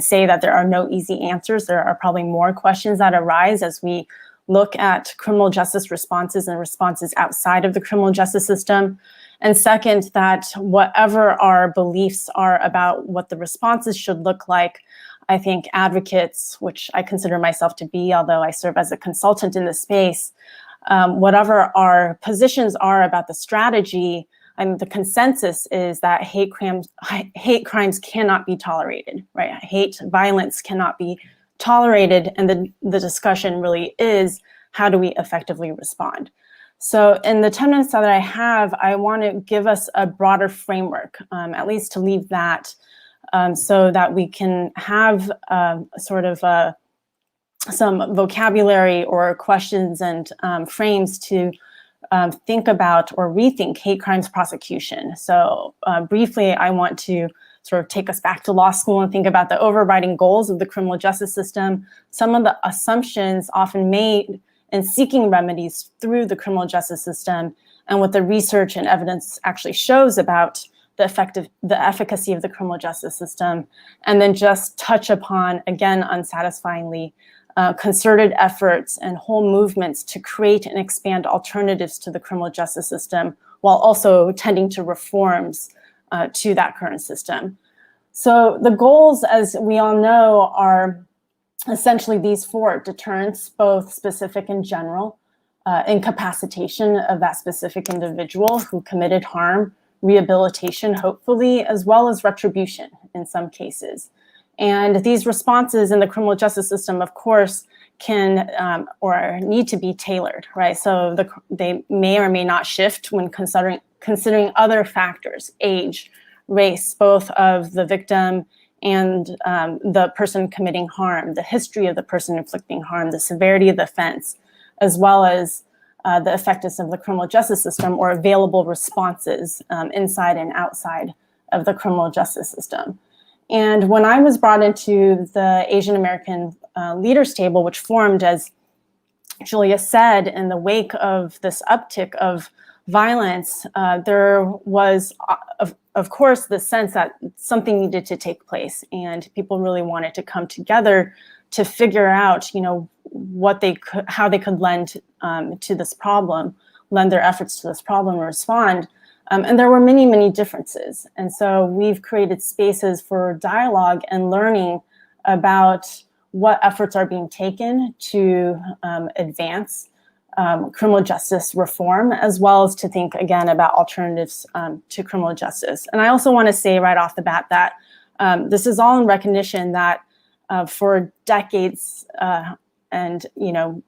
say that there are no easy answers. There are probably more questions that arise as we look at criminal justice responses and responses outside of the criminal justice system. And second, that whatever our beliefs are about what the responses should look like, I think advocates, which I consider myself to be, although I serve as a consultant in the space, whatever our positions are about the strategy, the consensus is that hate crimes cannot be tolerated, right? Hate violence cannot be tolerated, and the discussion really is, how do we effectively respond? So in the 10 minutes that I have, I want to give us a broader framework, at least to leave that, so that we can have some vocabulary or questions and frames to think about or rethink hate crimes prosecution. So briefly, I want to sort of take us back to law school and think about the overriding goals of the criminal justice system, some of the assumptions often made in seeking remedies through the criminal justice system, and what the research and evidence actually shows about the efficacy of the criminal justice system, and then just touch upon, again, unsatisfyingly, concerted efforts and whole movements to create and expand alternatives to the criminal justice system, while also tending to reforms to that current system. So the goals, as we all know, are essentially these four: deterrence, both specific and general, incapacitation of that specific individual who committed harm, rehabilitation, hopefully, as well as retribution in some cases. And these responses in the criminal justice system, of course, can or need to be tailored, right? So they may or may not shift when considering other factors: age, race, both of the victim and the person committing harm, the history of the person inflicting harm, the severity of the offense, as well as the effectiveness of the criminal justice system or available responses inside and outside of the criminal justice system. And when I was brought into the Asian American Leaders Table, which formed, as Julia said, in the wake of this uptick of violence, there was, of course, the sense that something needed to take place, and people really wanted to come together to figure out, what they could, how they could lend to this problem, lend their efforts to this problem and respond. And there were many, many differences. And so we've created spaces for dialogue and learning about what efforts are being taken to advance criminal justice reform, as well as to think again about alternatives to criminal justice. And I also want to say right off the bat that this is all in recognition that for decades and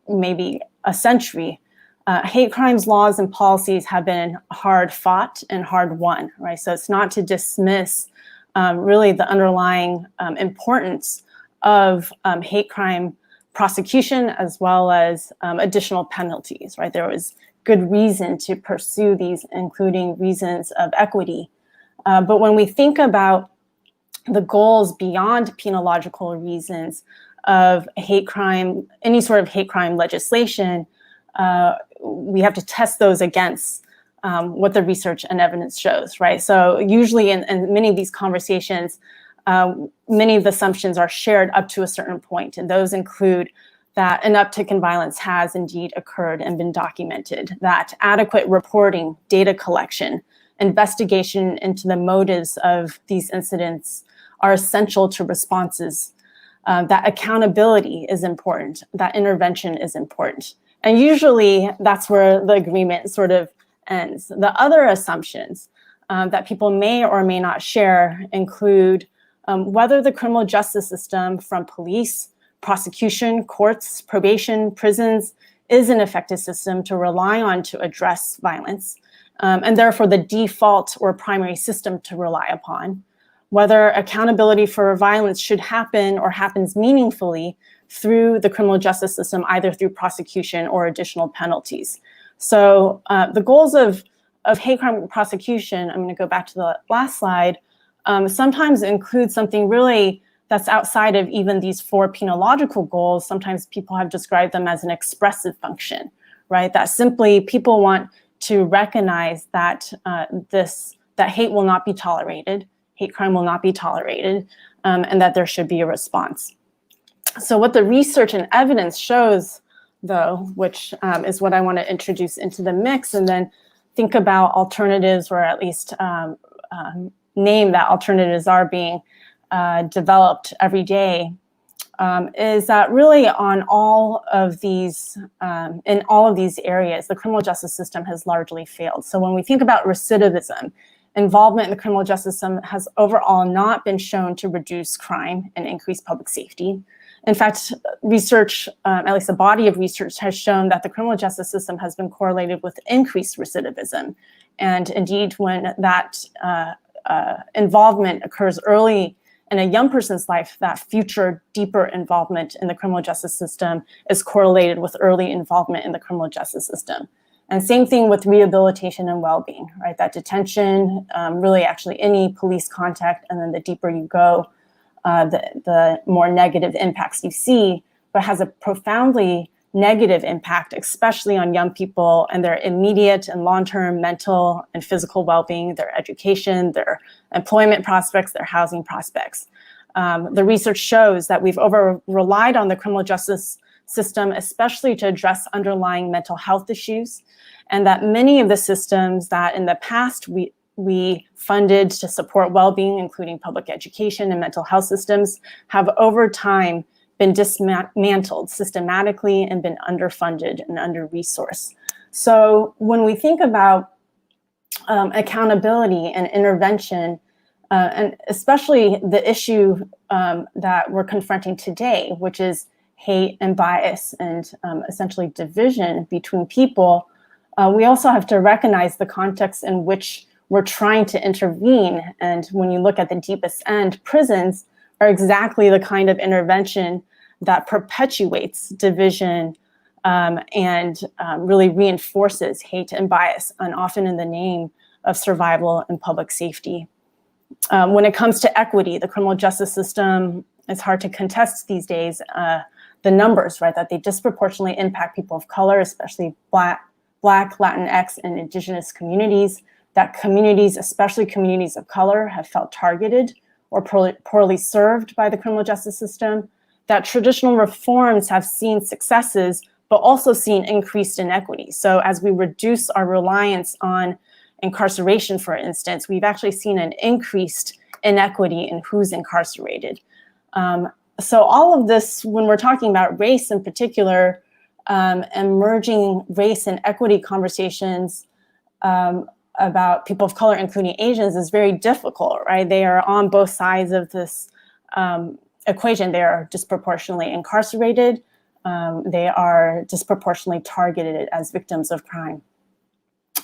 maybe a century, hate crimes laws and policies have been hard fought and hard won, right? So it's not to dismiss really the underlying importance of hate crime prosecution as well as additional penalties, right? There was good reason to pursue these, including reasons of equity. But when we think about the goals beyond penological reasons of hate crime, any sort of hate crime legislation, we have to test those against what the research and evidence shows, right? So usually in many of these conversations, many of the assumptions are shared up to a certain point, and those include that an uptick in violence has indeed occurred and been documented, that adequate reporting, data collection, investigation into the motives of these incidents are essential to responses, that accountability is important, that intervention is important. And usually that's where the agreement sort of ends. The other assumptions that people may or may not share include whether the criminal justice system, from police, prosecution, courts, probation, prisons, is an effective system to rely on to address violence, and therefore the default or primary system to rely upon. Whether accountability for violence should happen or happens meaningfully through the criminal justice system, either through prosecution or additional penalties. So the goals of hate crime prosecution, I'm going to go back to the last slide, sometimes include something really that's outside of even these four penological goals. Sometimes people have described them as an expressive function, right? That simply people want to recognize that that hate will not be tolerated, hate crime will not be tolerated, and that there should be a response. So what the research and evidence shows, though, which is what I want to introduce into the mix, and then think about alternatives, or at least name that alternatives are being developed every day, is that really on all of these, in all of these areas, the criminal justice system has largely failed. So when we think about recidivism, involvement in the criminal justice system has overall not been shown to reduce crime and increase public safety. In fact, research, at least a body of research, has shown that the criminal justice system has been correlated with increased recidivism. And indeed, when that involvement occurs early in a young person's life, that future deeper involvement in the criminal justice system is correlated with early involvement in the criminal justice system. And same thing with rehabilitation and well-being, right? That detention, really actually any police contact, and then the deeper you go, the more negative impacts you see, but has a profoundly negative impact, especially on young people and their immediate and long-term mental and physical well-being, their education, their employment prospects, their housing prospects. The research shows that we've over-relied on the criminal justice system, especially to address underlying mental health issues, and that many of the systems that in the past we funded to support well-being, including public education and mental health systems, have over time been dismantled systematically and been underfunded and under-resourced. So when we think about accountability and intervention, and especially the issue that we're confronting today, which is hate and bias and essentially division between people, we also have to recognize the context in which we're trying to intervene. And when you look at the deepest end, prisons are exactly the kind of intervention that perpetuates division and really reinforces hate and bias, and often in the name of survival and public safety. When it comes to equity, the criminal justice system, it's hard to contest these days the numbers, right, that they disproportionately impact people of color, especially Black, Latinx, and Indigenous communities, that communities, especially communities of color, have felt targeted or poorly served by the criminal justice system, that traditional reforms have seen successes, but also seen increased inequity. So as we reduce our reliance on incarceration, for instance, we've actually seen an increased inequity in who's incarcerated. So all of this, when we're talking about race in particular, emerging race and equity conversations about people of color, including Asians, is very difficult, right? They are on both sides of this equation. They are disproportionately incarcerated. They are disproportionately targeted as victims of crime.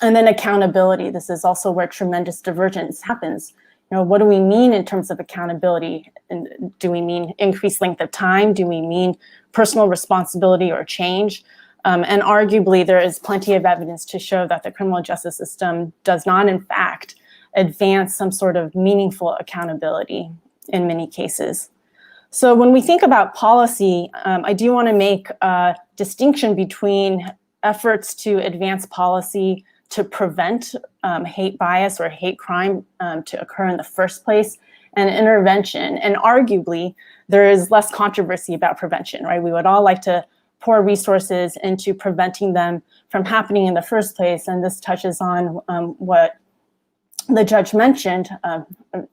And then accountability. This is also where tremendous divergence happens. You know, what do we mean in terms of accountability? And do we mean increased length of time? Do we mean personal responsibility or change? And arguably, there is plenty of evidence to show that the criminal justice system does not, in fact, advance some sort of meaningful accountability in many cases. So when we think about policy, I do want to make a distinction between efforts to advance policy to prevent hate bias or hate crime to occur in the first place, and intervention. And arguably, there is less controversy about prevention, right? We would all like to pour resources into preventing them from happening in the first place. And this touches on what the judge mentioned.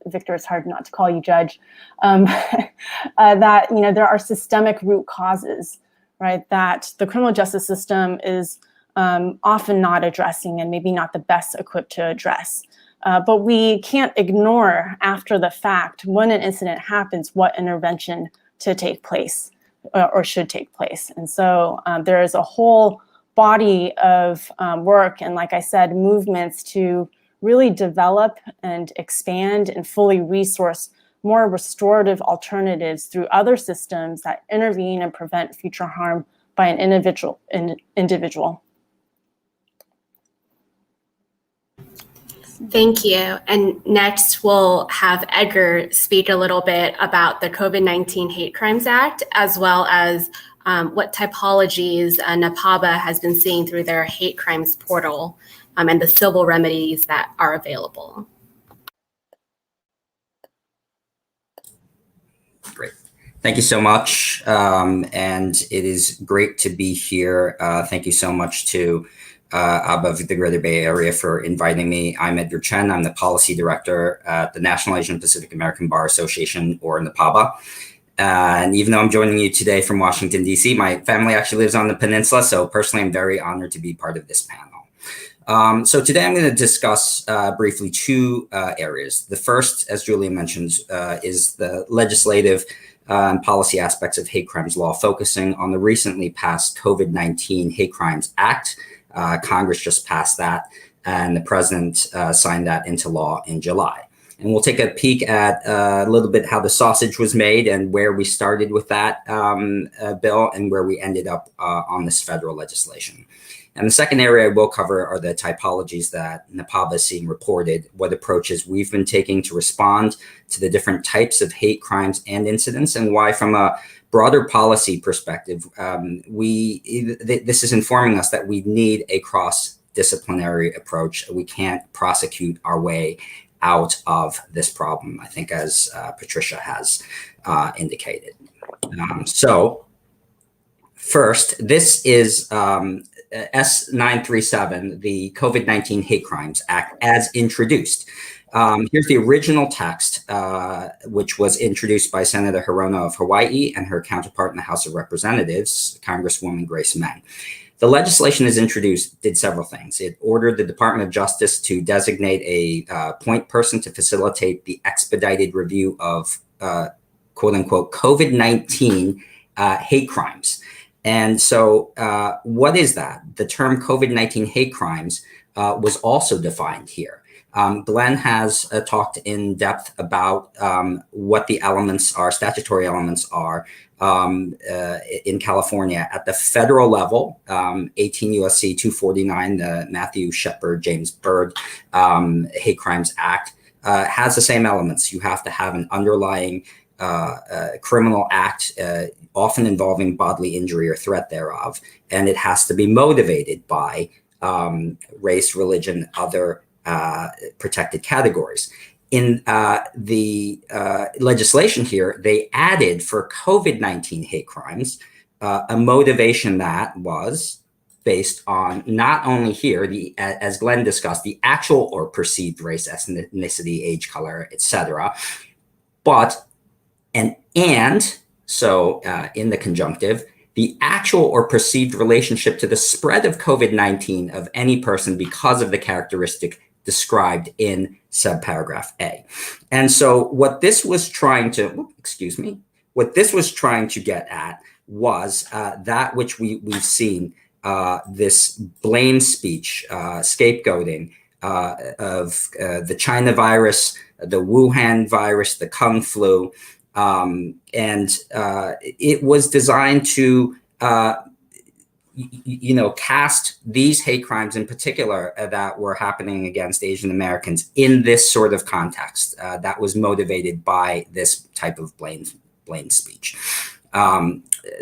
Victor, it's hard not to call you judge, that, you know, there are systemic root causes, right, that the criminal justice system is often not addressing and maybe not the best equipped to address. But we can't ignore after the fact, when an incident happens, what intervention to take place or should take place. And so there is a whole body of work and, like I said, movements to really develop and expand and fully resource more restorative alternatives through other systems that intervene and prevent future harm by an individual. Thank you. And next, we'll have Edgar speak a little bit about the COVID-19 Hate Crimes Act, as well as what typologies NAPABA has been seeing through their hate crimes portal and the civil remedies that are available. Great. Thank you so much. And it is great to be here. Thank you so much to AABA of the Greater Bay Area for inviting me. I'm Edgar Chen. I'm the Policy Director at the National Asian Pacific American Bar Association, or NAPABA. And even though I'm joining you today from Washington, D.C., my family actually lives on the peninsula. So personally, I'm very honored to be part of this panel. So today I'm going to discuss briefly two areas. The first, as Julia mentioned, is the legislative and policy aspects of hate crimes law, focusing on the recently passed COVID-19 Hate Crimes Act. Congress just passed that, and the president signed that into law in July. And we'll take a peek at a little bit how the sausage was made and where we started with that bill and where we ended up on this federal legislation. And the second area I will cover are the typologies that NAPABA is seeing reported, what approaches we've been taking to respond to the different types of hate crimes and incidents, and why, from a broader policy perspective, this is informing us that we need a cross-disciplinary approach. We can't prosecute our way out of this problem, I think, as Patricia has indicated. So first, this is S937, the COVID-19 Hate Crimes Act, as introduced. Here's the original text, which was introduced by Senator Hirono of Hawaii and her counterpart in the House of Representatives, Congresswoman Grace Meng. The legislation as introduced did several things. It ordered the Department of Justice to designate a point person to facilitate the expedited review of quote unquote COVID-19 hate crimes. And so what is that? The term COVID-19 hate crimes was also defined here. Glenn has talked in depth about what the elements are, statutory elements are in California at the federal level. 18 U.S.C. 249, the Matthew Shepard James Byrd Hate Crimes Act, has the same elements. You have to have an underlying criminal act, often involving bodily injury or threat thereof, and it has to be motivated by race, religion, other protected categories. In the legislation here, they added for COVID-19 hate crimes a motivation that was based on not only here, as Glenn discussed, the actual or perceived race, ethnicity, age, color, etc., but so in the conjunctive, the actual or perceived relationship to the spread of COVID-19 of any person because of the characteristic described in subparagraph A. And so what this was trying to, what this was trying to get at was that which we've seen, this blame speech, scapegoating of the China virus, the Wuhan virus, the Kung flu, and it was designed to, cast these hate crimes in particular that were happening against Asian Americans in this sort of context that was motivated by this type of blame speech.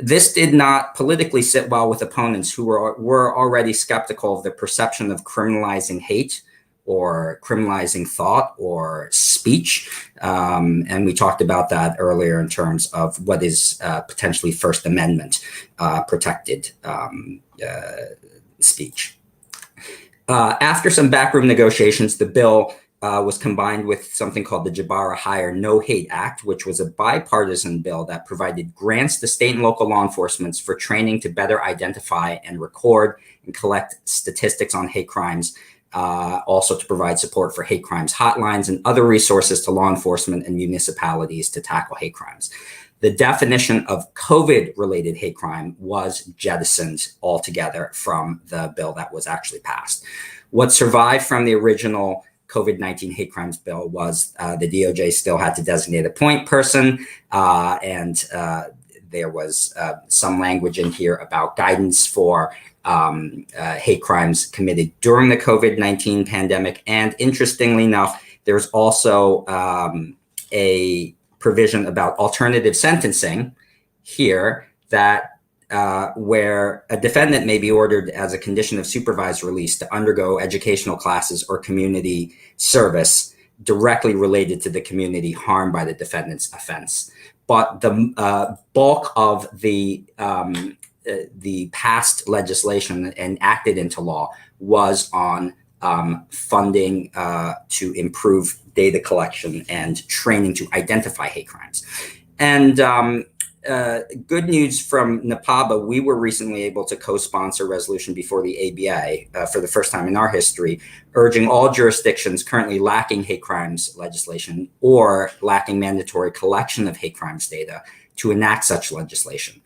This did not politically sit well with opponents who were already skeptical of the perception of criminalizing hate or criminalizing thought or speech. And we talked about that earlier in terms of what is potentially First Amendment protected speech. After some backroom negotiations, the bill was combined with something called the Jabara Hire No Hate Act, which was a bipartisan bill that provided grants to state and local law enforcement for training to better identify and record and collect statistics on hate crimes, also to provide support for hate crimes hotlines and other resources to law enforcement and municipalities to tackle hate crimes. The definition of COVID-related hate crime was jettisoned altogether from the bill that was actually passed. What survived from the original COVID-19 hate crimes bill was the DOJ still had to designate a point person, and there was some language in here about guidance for hate crimes committed during the COVID-19 pandemic. And interestingly enough, there's also a provision about alternative sentencing here that where a defendant may be ordered as a condition of supervised release to undergo educational classes or community service directly related to the community harmed by the defendant's offense. But the bulk of the past legislation enacted into law was on funding to improve data collection and training to identify hate crimes. And good news from NAPABA, we were recently able to co-sponsor a resolution before the ABA for the first time in our history, urging all jurisdictions currently lacking hate crimes legislation or lacking mandatory collection of hate crimes data to enact such legislation.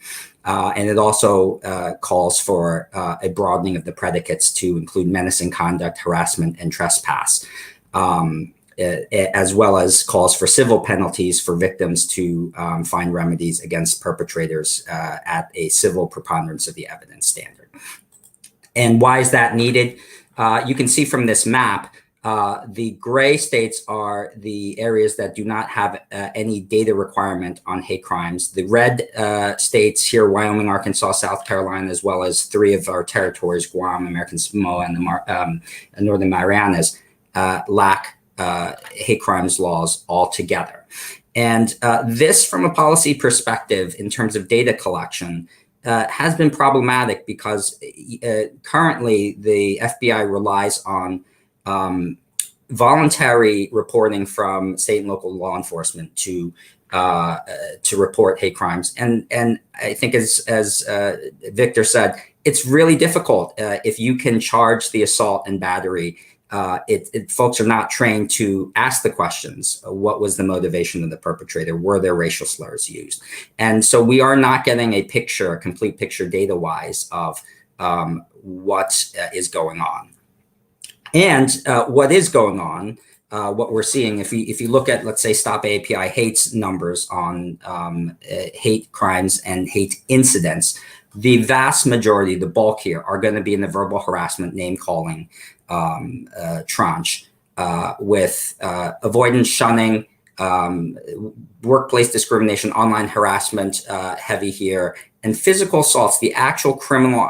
And it also calls for a broadening of the predicates to include menacing conduct, harassment, and trespass, as well as calls for civil penalties for victims to find remedies against perpetrators at a civil preponderance of the evidence standard. And why is that needed? You can see from this map, the gray states are the areas that do not have any data requirement on hate crimes. The red states here, Wyoming, Arkansas, South Carolina, as well as 3 of our territories, Guam, American Samoa, and the Northern Marianas, lack hate crimes laws altogether. And this, from a policy perspective, in terms of data collection, has been problematic because currently the FBI relies on voluntary reporting from state and local law enforcement to report hate crimes. And I think as Victor said, it's really difficult if you can charge the assault and battery. Folks are not trained to ask the questions. What was the motivation of the perpetrator? Were there racial slurs used? And so we are not getting a complete picture data-wise of what is going on. And what is going on, what we're seeing, if you look at, let's say, Stop AAPI Hate's numbers on hate crimes and hate incidents, the vast majority, the bulk here, are going to be in the verbal harassment, name calling tranche. with avoidance, shunning, workplace discrimination, online harassment, heavy here, and physical assaults, the actual criminal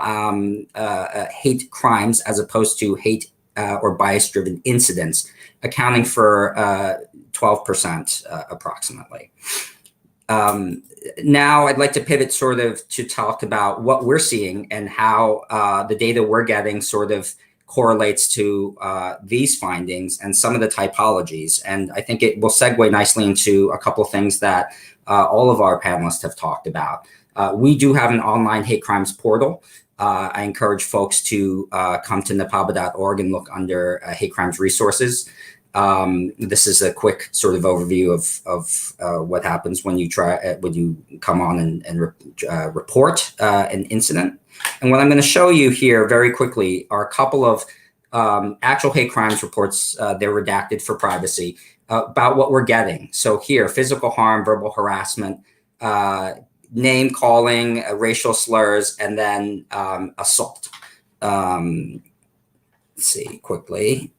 hate crimes as opposed to hate or bias-driven incidents, accounting for 12% approximately. Now I'd like to pivot sort of to talk about what we're seeing and how the data we're getting sort of correlates to these findings and some of the typologies. And I think it will segue nicely into a couple of things that all of our panelists have talked about. We do have an online hate crimes portal. I encourage folks to come to NAPABA.org and look under hate crimes resources. This is a quick sort of overview of what happens when you come on and report an incident. And what I'm going to show you here very quickly are a couple of actual hate crimes reports. They're redacted for privacy about what we're getting. So here, physical harm, verbal harassment, name calling, racial slurs, and then assault. Let's see quickly.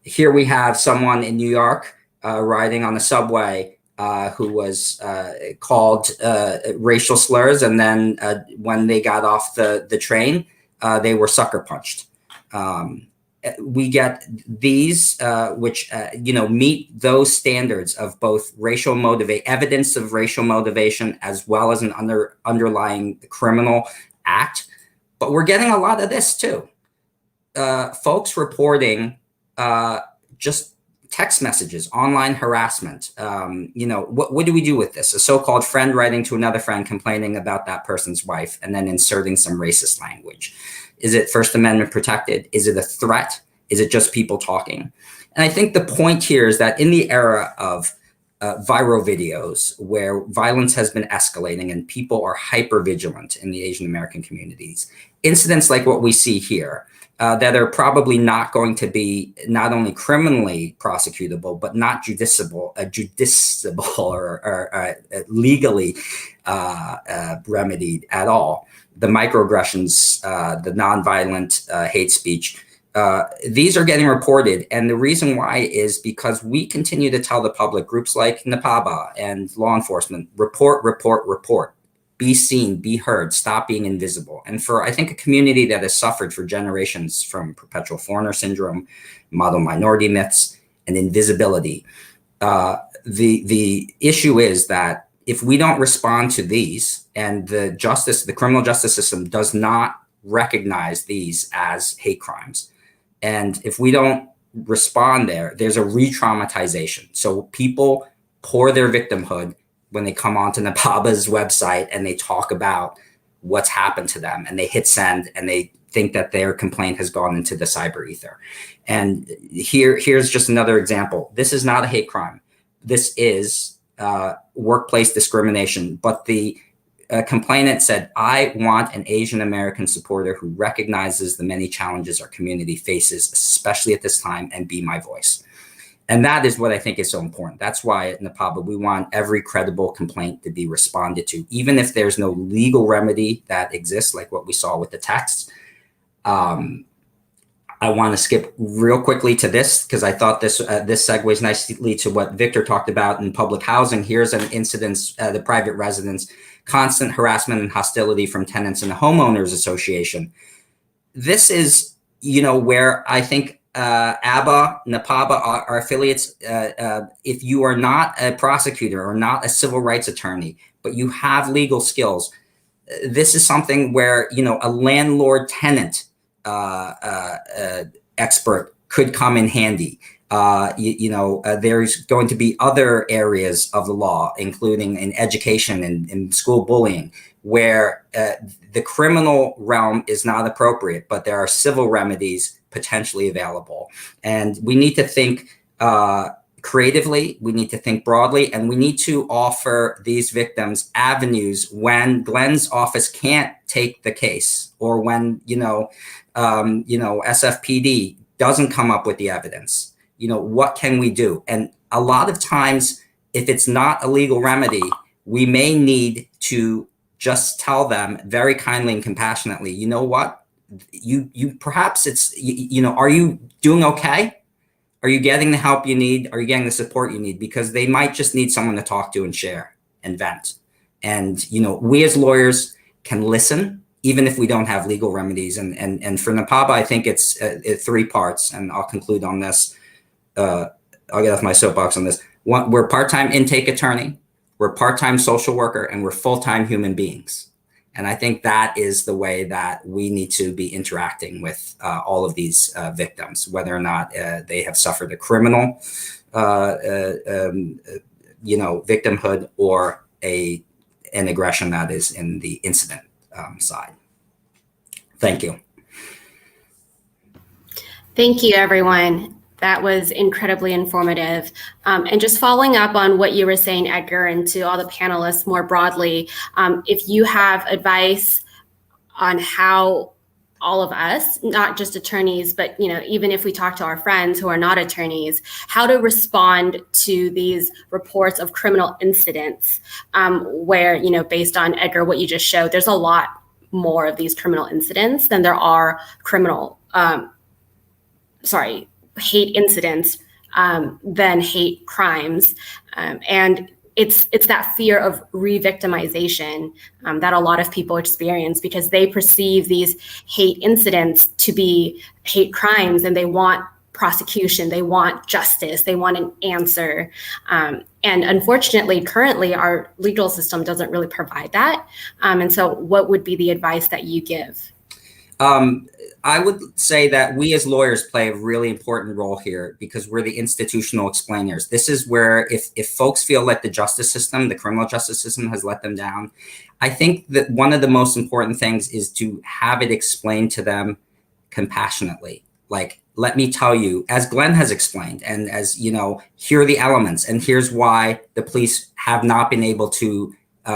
Here we have someone in New York riding on the subway who was called racial slurs, and then when they got off the train, they were sucker punched. We get these, which meet those standards of both evidence of racial motivation as well as an underlying criminal act. But we're getting a lot of this too. Folks reporting just text messages, online harassment. What do we do with this? A so-called friend writing to another friend complaining about that person's wife and then inserting some racist language. Is it First Amendment protected? Is it a threat? Is it just people talking? And I think the point here is that in the era of viral videos where violence has been escalating and people are hyper vigilant in the Asian American communities, incidents like what we see here that are probably not going to be not only criminally prosecutable, but not judiciable or legally remedied at all. The microaggressions, the nonviolent hate speech, these are getting reported. And the reason why is because we continue to tell the public, groups like NAPABA and law enforcement, report, report, report. Be seen, be heard, stop being invisible. And for, I think, a community that has suffered for generations from perpetual foreigner syndrome, model minority myths, and invisibility, the issue is that if we don't respond to these, and the criminal justice system does not recognize these as hate crimes, and if we don't respond there's a re-traumatization. So people pour their victimhood when they come onto NAPABA's website and they talk about what's happened to them, and they hit send and they think that their complaint has gone into the cyber ether. And here's just another example. This is not a hate crime. This is workplace discrimination. But the complainant said, I want an Asian American supporter who recognizes the many challenges our community faces, especially at this time, and be my voice. And that is what I think is so important. That's why at NAPABA, we want every credible complaint to be responded to, even if there's no legal remedy that exists, like what we saw with the texts. I want to skip real quickly to this because I thought this segues nicely to what Victor talked about in public housing. Here's an incident, the private residence, constant harassment and hostility from tenants in the homeowners association. This is, where I think AABA, NAPABA are affiliates. If you are not a prosecutor or not a civil rights attorney, but you have legal skills, this is something where, a landlord-tenant expert could come in handy. There's going to be other areas of the law, including in education and in school bullying, where the criminal realm is not appropriate, but there are civil remedies potentially available. And we need to think creatively, we need to think broadly, and we need to offer these victims avenues when Glenn's office can't take the case, or when, SFPD doesn't come up with the evidence. What can we do? And a lot of times, if it's not a legal remedy, we may need to just tell them very kindly and compassionately, you know what? You perhaps it's, are you doing okay? Are you getting the help you need? Are you getting the support you need? Because they might just need someone to talk to and share and vent. And, we as lawyers can listen, even if we don't have legal remedies. And for NAPABA, I think it's 3 parts, and I'll conclude on this. I'll get off my soapbox on this. One, we're part-time intake attorney, we're part-time social worker, and we're full-time human beings. And I think that is the way that we need to be interacting with all of these victims, whether or not they have suffered a criminal, victimhood, or an aggression that is in the incident side. Thank you. Thank you, everyone. That was incredibly informative. And just following up on what you were saying, Edgar, and to all the panelists more broadly, if you have advice on how all of us, not just attorneys, but even if we talk to our friends who are not attorneys, how to respond to these reports of criminal incidents, where based on Edgar, what you just showed, there's a lot more of these criminal incidents than there are hate incidents than hate crimes, and it's that fear of re-victimization that a lot of people experience because they perceive these hate incidents to be hate crimes, and they want prosecution, they want justice, they want an answer, and unfortunately, currently our legal system doesn't really provide that. And so, what would be the advice that you give? I would say that we as lawyers play a really important role here because we're the institutional explainers. This is where if folks feel like the justice system, the criminal justice system has let them down, I think that one of the most important things is to have it explained to them compassionately. Like, let me tell you, as Glenn has explained, and as here are the elements, and here's why the police have not been able to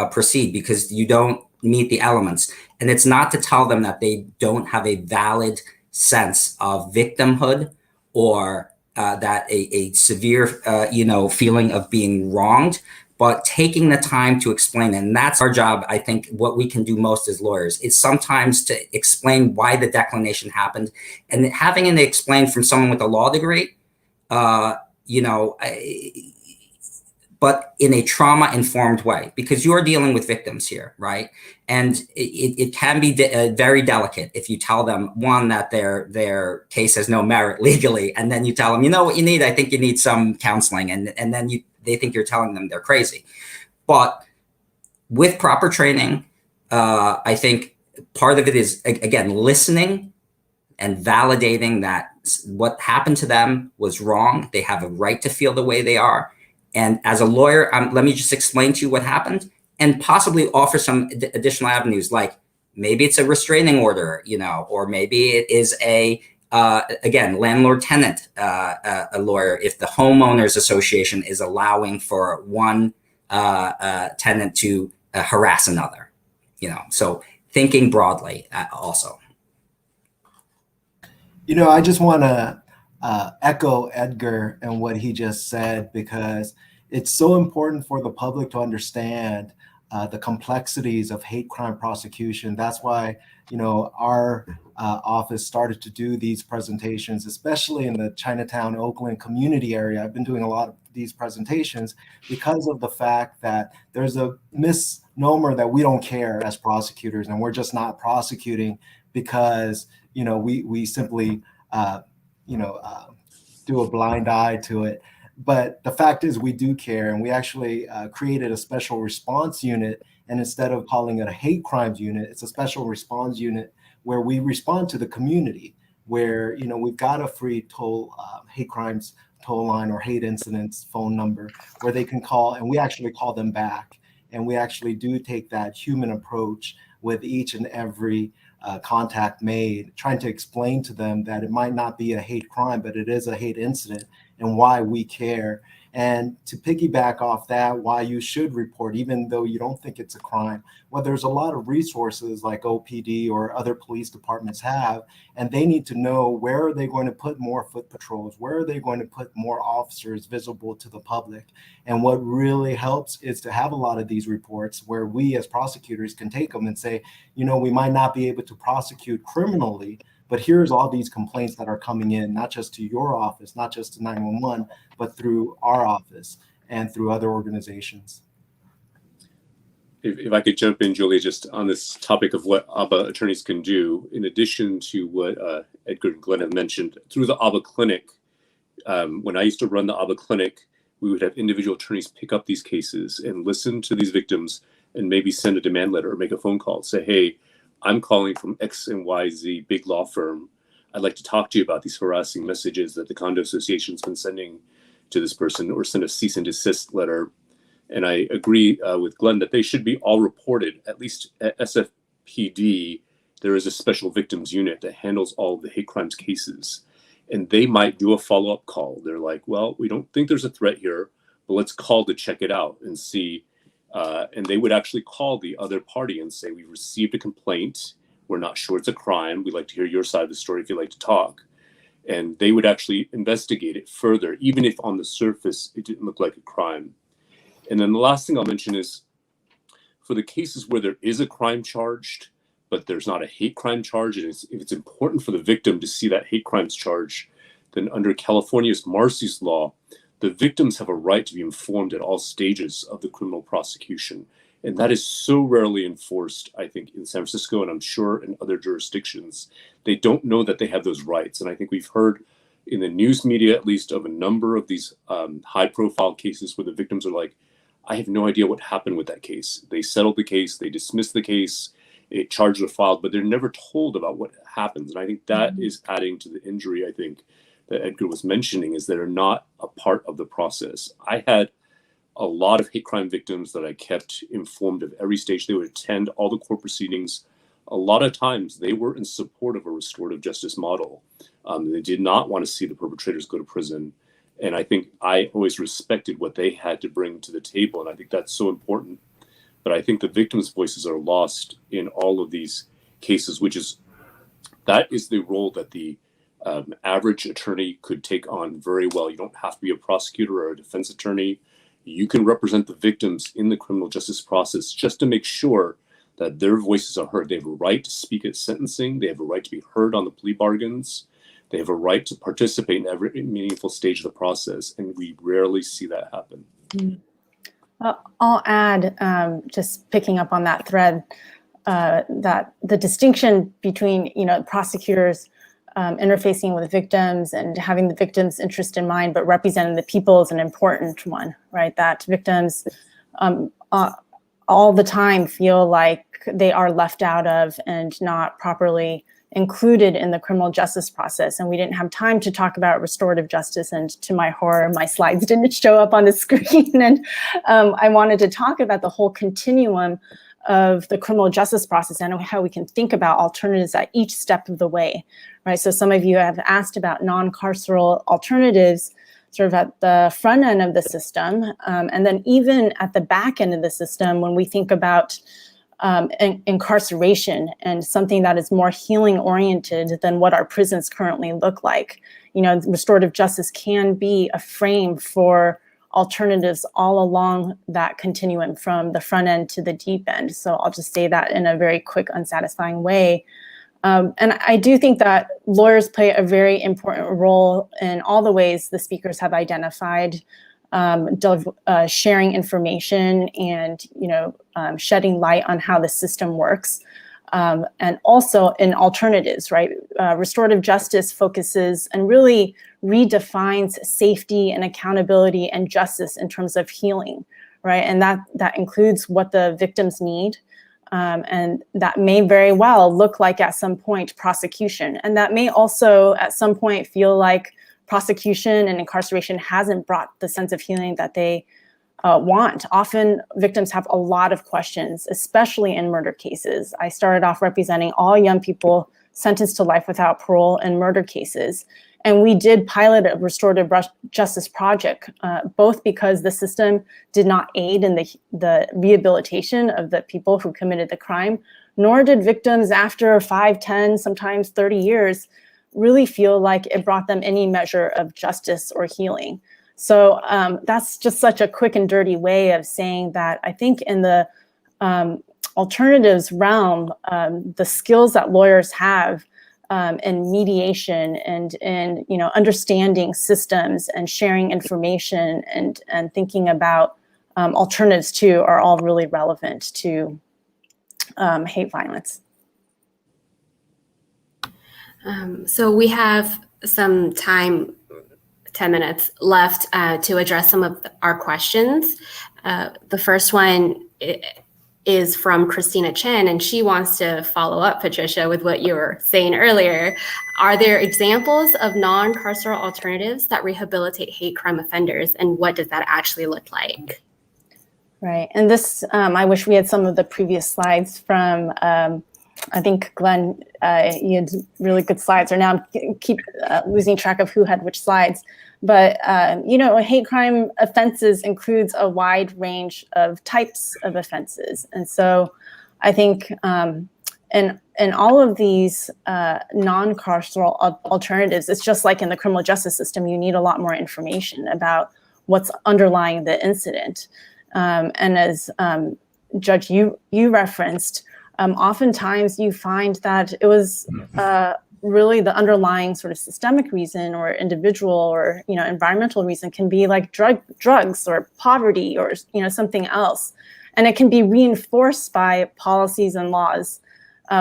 proceed because you don't meet the elements. And it's not to tell them that they don't have a valid sense of victimhood or that a severe, feeling of being wronged, but taking the time to explain it. And that's our job. I think what we can do most as lawyers is sometimes to explain why the declination happened, and having it explained from someone with a law degree, but in a trauma-informed way, because you are dealing with victims here, right? And it can be very delicate if you tell them, one, that their case has no merit legally, and then you tell them, you know what you need? I think you need some counseling, and then they think you're telling them they're crazy. But with proper training, I think part of it is, again, listening and validating that what happened to them was wrong. They have a right to feel the way they are. And as a lawyer, let me just explain to you what happened and possibly offer some additional avenues, like maybe it's a restraining order, or maybe it is again, landlord-tenant, a lawyer, if the homeowners association is allowing for one tenant to harass another, so thinking broadly also. I just want to echo Edgar and what he just said, because it's so important for the public to understand the complexities of hate crime prosecution. That's why, our office started to do these presentations, especially in the Chinatown, Oakland community area. I've been doing a lot of these presentations because of the fact that there's a misnomer that we don't care as prosecutors, and we're just not prosecuting because, we simply do a blind eye to it. But the fact is we do care, and we actually created a special response unit. And instead of calling it a hate crimes unit, it's a special response unit where we respond to the community, where, we've got a free toll hate crimes toll line or hate incidents phone number where they can call, and we actually call them back. And we actually do take that human approach with each and every contact made, trying to explain to them that it might not be a hate crime, but it is a hate incident and why we care. And to piggyback off that, why you should report, even though you don't think it's a crime. Well, there's a lot of resources like OPD or other police departments have, and they need to know where are they going to put more foot patrols, where are they going to put more officers visible to the public. And what really helps is to have a lot of these reports where we as prosecutors can take them and say, we might not be able to prosecute criminally, But here's all these complaints that are coming in, not just to your office, not just to 911, but through our office and through other organizations. If I could jump in, Julia, just on this topic of what AABA attorneys can do, in addition to what Edgar and Glenn have mentioned, through the AABA clinic, when I used to run the AABA clinic, we would have individual attorneys pick up these cases and listen to these victims and maybe send a demand letter or make a phone call. Say, hey, I'm calling from X and YZ big law firm. I'd like to talk to you about these harassing messages that the condo association's been sending to this person, or send a cease and desist letter. And I agree with Glenn that they should be all reported. At least at SFPD, there is a special victims unit that handles all of the hate crimes cases. And they might do a follow-up call. They're like, well, we don't think there's a threat here, but let's call to check it out and see. And they would actually call the other party and say, we've received a complaint. We're not sure it's a crime. We'd like to hear your side of the story if you'd like to talk. And they would actually investigate it further, even if on the surface it didn't look like a crime. And then the last thing I'll mention is, for the cases where there is a crime charged, but there's not a hate crime charge, and if it's important for the victim to see that hate crimes charge, then under California's Marcy's law, the victims have a right to be informed at all stages of the criminal prosecution. And that is so rarely enforced, I think, in San Francisco, and I'm sure in other jurisdictions. They don't know that they have those rights. And I think we've heard in the news media, at least, of a number of these high-profile cases where the victims are like, I have no idea what happened with that case. They settled the case, they dismissed the case, charges are filed, but they're never told about what happens. And I think that is adding to the injury, I think, that Edgar was mentioning, is they're not a part of the process. I had a lot of hate crime victims that I kept informed of every stage. They would attend all the court proceedings. A lot of times they were in support of a restorative justice model. They did not want to see the perpetrators go to prison. And I think I always respected what they had to bring to the table. And I think that's so important. But I think the victims' voices are lost in all of these cases, that is the role that the average attorney could take on very well. You don't have to be a prosecutor or a defense attorney. You can represent the victims in the criminal justice process just to make sure that their voices are heard. They have a right to speak at sentencing. They have a right to be heard on the plea bargains. They have a right to participate in every meaningful stage of the process. And we rarely see that happen. I'll add, just picking up on that thread, that the distinction between, prosecutors interfacing with victims and having the victim's interest in mind, but representing the people is an important one, right? That victims all the time feel like they are left out of and not properly included in the criminal justice process. And we didn't have time to talk about restorative justice. And to my horror, my slides didn't show up on the screen. And I wanted to talk about the whole continuum of the criminal justice process and how we can think about alternatives at each step of the way, right? So some of you have asked about non-carceral alternatives sort of at the front end of the system. And then even at the back end of the system, when we think about incarceration and something that is more healing oriented than what our prisons currently look like. Restorative justice can be a frame for alternatives all along that continuum from the front end to the deep end. So I'll just say that in a very quick, unsatisfying way. And I do think that lawyers play a very important role in all the ways the speakers have identified, sharing information and shedding light on how the system works, and also in alternatives, right? Restorative justice focuses and really redefines safety and accountability and justice in terms of healing, right? And that includes what the victims need, and that may very well look like at some point prosecution, and that may also at some point feel like prosecution and incarceration hasn't brought the sense of healing that they want. Often victims have a lot of questions, especially in murder cases. I started off representing all young people sentenced to life without parole in murder cases. And we did pilot a restorative justice project, both because the system did not aid in the rehabilitation of the people who committed the crime, nor did victims after 5, 10, sometimes 30 years really feel like it brought them any measure of justice or healing. So that's just such a quick and dirty way of saying that I think in the alternatives realm, the skills that lawyers have and mediation and understanding systems and sharing information and thinking about alternatives too are all really relevant to hate violence. So we have some time, 10 minutes left to address some of our questions. The first one is from Christina Chen, and she wants to follow up, Patricia, with what you were saying earlier. Are there examples of non-carceral alternatives that rehabilitate hate crime offenders, and what does that actually look like? Right, and this, I wish we had some of the previous slides from, I think Glenn, you had really good slides, or now I keep losing track of who had which slides. But, hate crime offenses includes a wide range of types of offenses. And so I think in all of these non-carceral alternatives, it's just like in the criminal justice system, you need a lot more information about what's underlying the incident. And as Judge, you referenced, oftentimes you find that it was really the underlying sort of systemic reason or individual or environmental reason can be like drugs or poverty or something else, and it can be reinforced by policies and laws,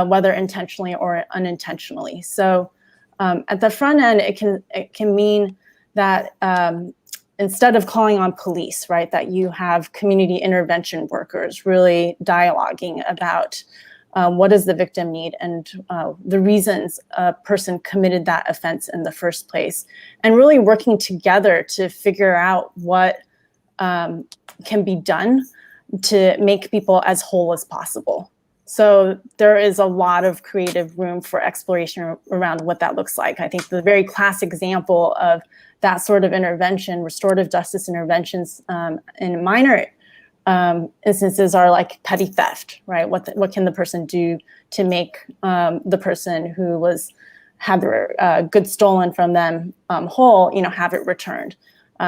whether intentionally or unintentionally. So at the front end, it can mean that instead of calling on police, right, that you have community intervention workers really dialoguing about what does the victim need and the reasons a person committed that offense in the first place, and really working together to figure out what can be done to make people as whole as possible. So there is a lot of creative room for exploration around what that looks like. I think the very classic example of that sort of intervention, restorative justice interventions in minor instances are like petty theft, right? What can the person do to make the person who had their goods stolen from them whole, have it returned?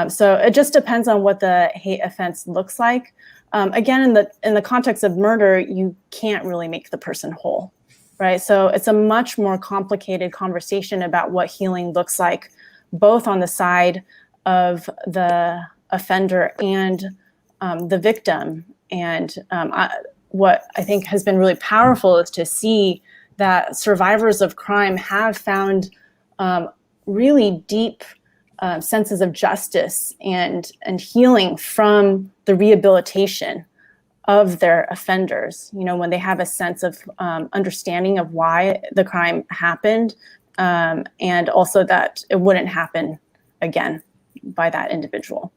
So it just depends on what the hate offense looks like. Again, in the context of murder, you can't really make the person whole, right? So it's a much more complicated conversation about what healing looks like, both on the side of the offender and the victim. And what I think has been really powerful is to see that survivors of crime have found really deep senses of justice and healing from the rehabilitation of their offenders. When they have a sense of understanding of why the crime happened, and also that it wouldn't happen again by that individual.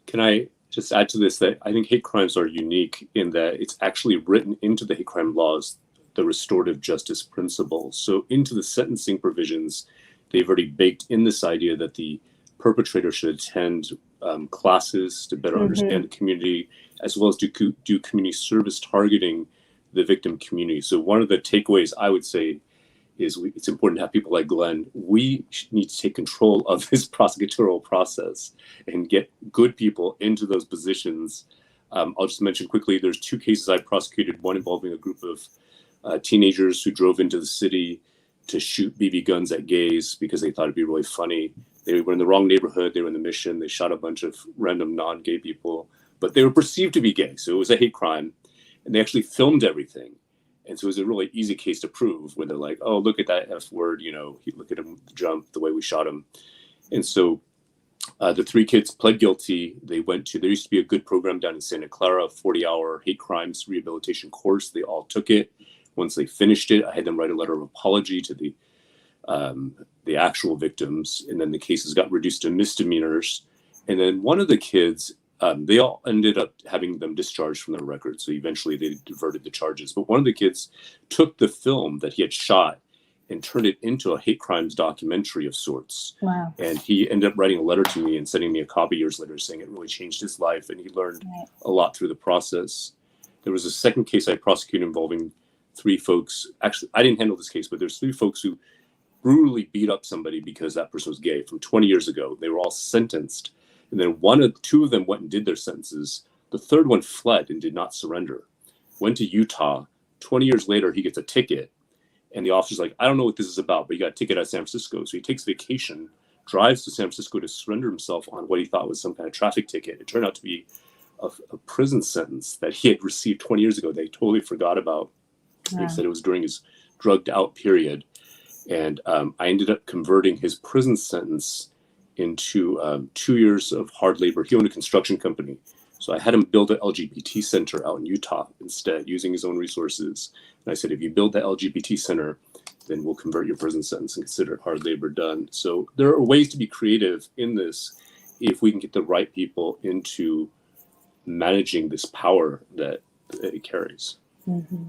Can I just add to this that I think hate crimes are unique in that it's actually written into the hate crime laws, the restorative justice principle. So into the sentencing provisions, they've already baked in this idea that the perpetrator should attend classes to better understand the community, as well as do community service targeting the victim community. So one of the takeaways I would say is it's important to have people like Glenn. We need to take control of this prosecutorial process and get good people into those positions. I'll just mention quickly, there's 2 cases I prosecuted, one involving a group of teenagers who drove into the city to shoot BB guns at gays because they thought it'd be really funny. They were in the wrong neighborhood, they were in the Mission, they shot a bunch of random non-gay people, but they were perceived to be gay, so it was a hate crime, and they actually filmed everything. And so it was a really easy case to prove when they're like, oh, look at that F word, look at him jump, the way we shot him. And so the 3 kids pled guilty. There used to be a good program down in Santa Clara, a 40-hour hate crimes rehabilitation course. They all took it. Once they finished it, I had them write a letter of apology to the actual victims. And then the cases got reduced to misdemeanors. And then one of the kids, they all ended up having them discharged from their record. So eventually they diverted the charges. But one of the kids took the film that he had shot and turned it into a hate crimes documentary of sorts. Wow. And he ended up writing a letter to me and sending me a copy years later saying it really changed his life and he learned a lot through the process. There was a second case I prosecuted involving 3 folks. Actually, I didn't handle this case, but there's 3 folks who brutally beat up somebody because that person was gay from 20 years ago. They were all sentenced. And then 2 of them went and did their sentences. The third one fled and did not surrender. Went to Utah. 20 years later, he gets a ticket. And the officer's like, I don't know what this is about, but you got a ticket out of San Francisco. So he takes vacation, drives to San Francisco to surrender himself on what he thought was some kind of traffic ticket. It turned out to be a prison sentence that he had received 20 years ago. They totally forgot about. Yeah. He said it was during his drugged out period. And I ended up converting his prison sentence into 2 years of hard labor. He owned a construction company. So I had him build an LGBT center out in Utah instead, using his own resources. And I said, if you build the LGBT center, then we'll convert your prison sentence and consider it hard labor done. So there are ways to be creative in this if we can get the right people into managing this power that it carries. Mm-hmm.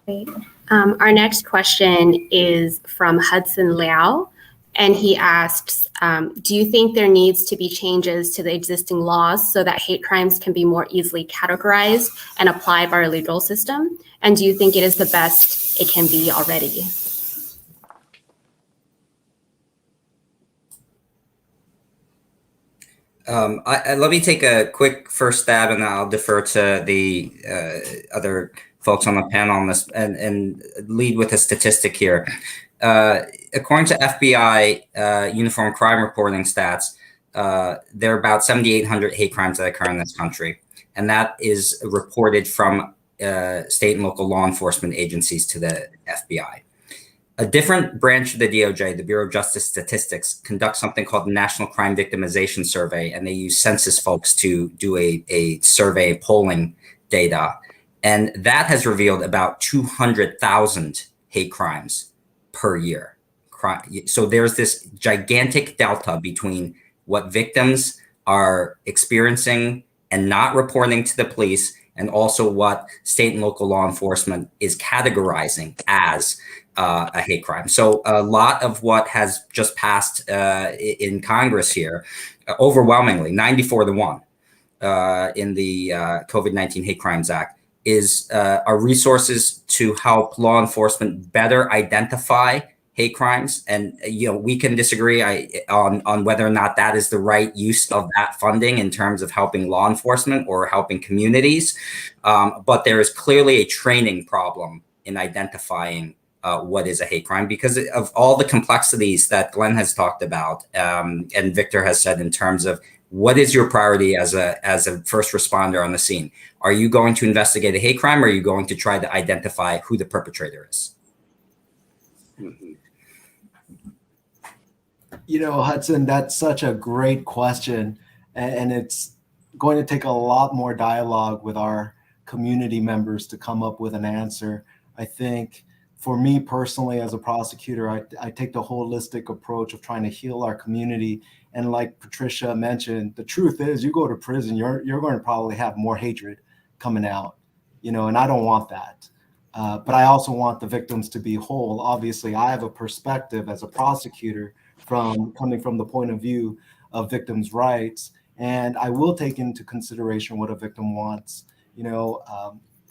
Great. Our next question is from Hudson Liao, and he asks, do you think there needs to be changes to the existing laws so that hate crimes can be more easily categorized and applied by our legal system? And do you think it is the best it can be already? Let me take a quick first stab, and I'll defer to the other folks on the panel on this and lead with a statistic here. According to FBI Uniform Crime Reporting stats, there are about 7,800 hate crimes that occur in this country. And that is reported from state and local law enforcement agencies to the FBI. A different branch of the DOJ, the Bureau of Justice Statistics, conducts something called the National Crime Victimization Survey, and they use census folks to do a survey polling data. And that has revealed about 200,000 hate crimes per year. So there's this gigantic delta between what victims are experiencing and not reporting to the police, and also what state and local law enforcement is categorizing as a hate crime. So a lot of what has just passed in Congress here, overwhelmingly, 94-1 in the COVID-19 Hate Crimes Act, are resources to help law enforcement better identify hate crimes. And we can disagree on whether or not that is the right use of that funding in terms of helping law enforcement or helping communities. But there is clearly a training problem in identifying what is a hate crime, because of all the complexities that Glenn has talked about and Victor has said in terms of what is your priority as a first responder on the scene. Are you going to investigate a hate crime, or are you going to try to identify who the perpetrator is? Mm-hmm. Hudson, that's such a great question, and it's going to take a lot more dialogue with our community members to come up with an answer. I think for me personally, as a prosecutor, I take the holistic approach of trying to heal our community. And like Patricia mentioned, the truth is, you go to prison, you're going to probably have more hatred coming out, and I don't want that. But I also want the victims to be whole. Obviously, I have a perspective as a prosecutor coming from the point of view of victims' rights, and I will take into consideration what a victim wants.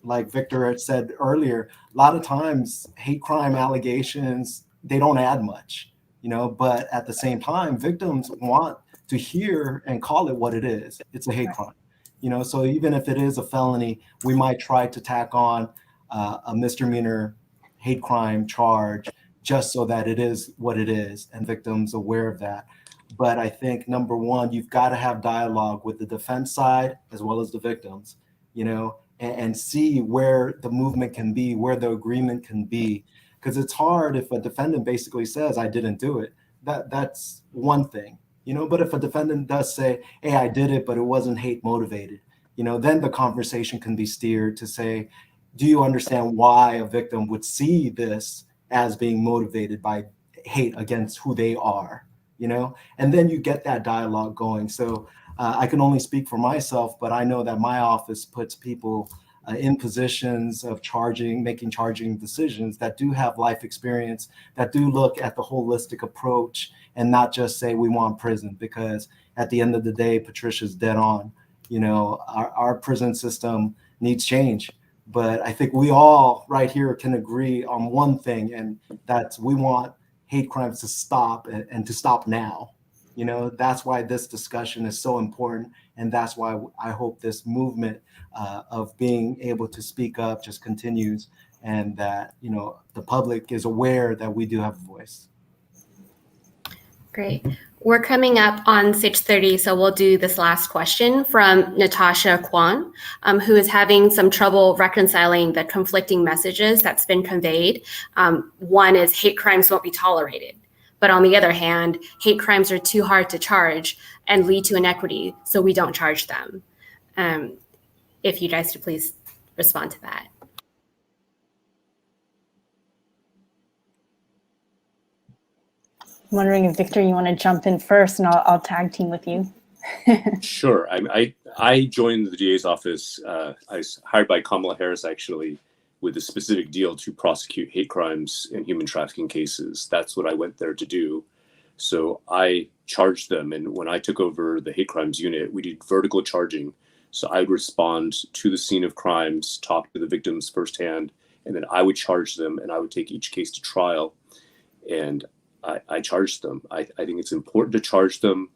Like Victor had said earlier, a lot of times hate crime allegations, they don't add much, but at the same time, victims want to hear and call it what it is. It's a hate crime, so even if it is a felony, we might try to tack on a misdemeanor hate crime charge just so that it is what it is and victims aware of that. But I think, number one, you've got to have dialogue with the defense side as well as the victims, and see where the movement can be, where the agreement can be. Because it's hard if a defendant basically says, I didn't do it. That's one thing, but if a defendant does say, hey, I did it, but it wasn't hate motivated, then the conversation can be steered to say, do you understand why a victim would see this as being motivated by hate against who they are, and then you get that dialogue going. So I can only speak for myself, but I know that my office puts people in positions of making charging decisions that do have life experience, that do look at the holistic approach and not just say we want prison, because at the end of the day, Patricia's dead on. Our prison system needs change. But I think we all right here can agree on one thing, and that's we want hate crimes to stop and to stop now. That's why this discussion is so important. And that's why I hope this movement of being able to speak up just continues and that, you know, the public is aware that we do have a voice. Great. We're coming up on 6:30, so we'll do this last question from Natasha Hwang, who is having some trouble reconciling the conflicting messages that's been conveyed. One is hate crimes won't be tolerated, but on the other hand, hate crimes are too hard to charge and lead to inequity, so we don't charge them. If you guys could please respond to that. I'm wondering if Victor, you want to jump in first, and I'll tag team with you. Sure. I joined the DA's office. I was hired by Kamala Harris, actually, with a specific deal to prosecute hate crimes and human trafficking cases. That's what I went there to do. So I charged them. And when I took over the hate crimes unit, we did vertical charging. So I would respond to the scene of crimes, talk to the victims firsthand, and then I would charge them, and I would take each case to trial. And I charged them. I think it's important to charge them.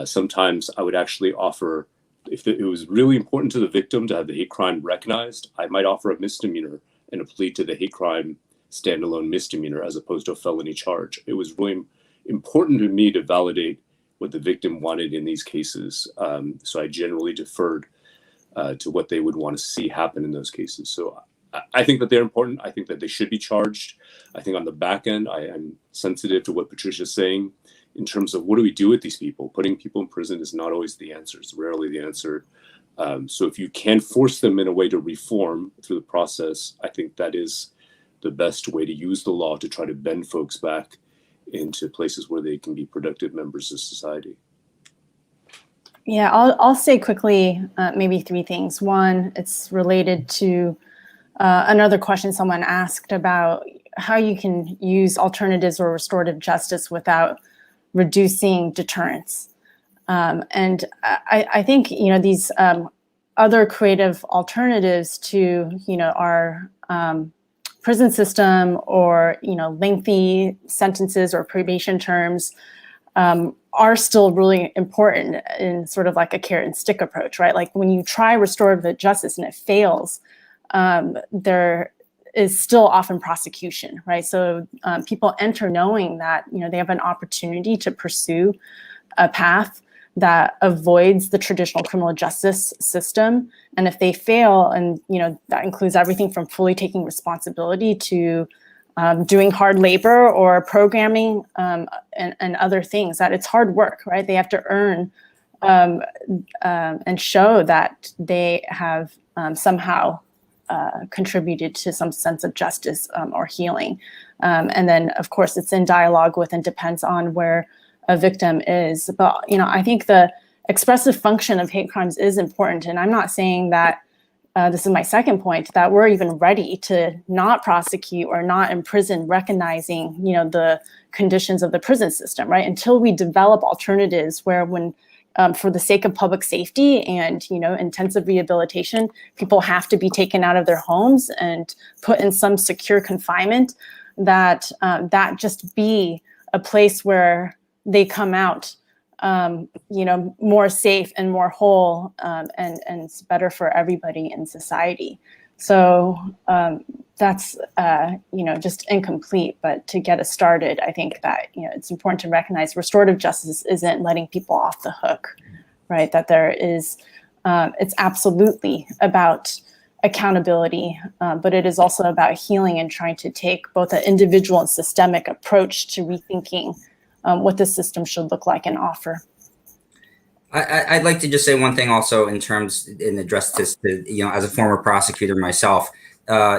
Sometimes I would actually offer, if it was really important to the victim to have the hate crime recognized, I might offer a misdemeanor and a plea to the hate crime standalone misdemeanor as opposed to a felony charge. It was really important to me to validate what the victim wanted in these cases. So I generally deferred to what they would want to see happen in those cases. So I think that they're important. I think that they should be charged. I think on the back end, I'm sensitive to what Patricia is saying in terms of what do we do with these people? Putting people in prison is not always the answer. It's rarely the answer. So if you can force them in a way to reform through the process, I think that is the best way to use the law to try to bend folks back into places where they can be productive members of society. Yeah, I'll say quickly maybe three things. One, it's related to another question someone asked about how you can use alternatives or restorative justice without reducing deterrence. And I think, you know, these other creative alternatives to, you know, our prison system or, you know, lengthy sentences or probation terms are still really important in sort of like a carrot and stick approach, right? Like when you try restorative justice and it fails, there is still often prosecution, right? So people enter knowing that, you know, they have an opportunity to pursue a path that avoids the traditional criminal justice system. And if they fail, and, you know, that includes everything from fully taking responsibility to doing hard labor or programming and other things, that it's hard work, right? They have to earn and show that they have somehow contributed to some sense of justice or healing. And then, of course, it's in dialogue with and depends on where a victim is. But, you know, I think the expressive function of hate crimes is important. And I'm not saying that, this is my second point, that we're even ready to not prosecute or not imprison, recognizing, you know, the conditions of the prison system, right? Until we develop alternatives where when for the sake of public safety and, you know, intensive rehabilitation, people have to be taken out of their homes and put in some secure confinement, that that just be a place where they come out, you know, more safe and more whole, and it's better for everybody in society. So that's, you know, just incomplete, but to get us started, I think that, you know, it's important to recognize restorative justice isn't letting people off the hook, right? That there is, it's absolutely about accountability, but it is also about healing and trying to take both an individual and systemic approach to rethinking what the system should look like and offer. I'd like to just say one thing also in address this to, you know, as a former prosecutor myself,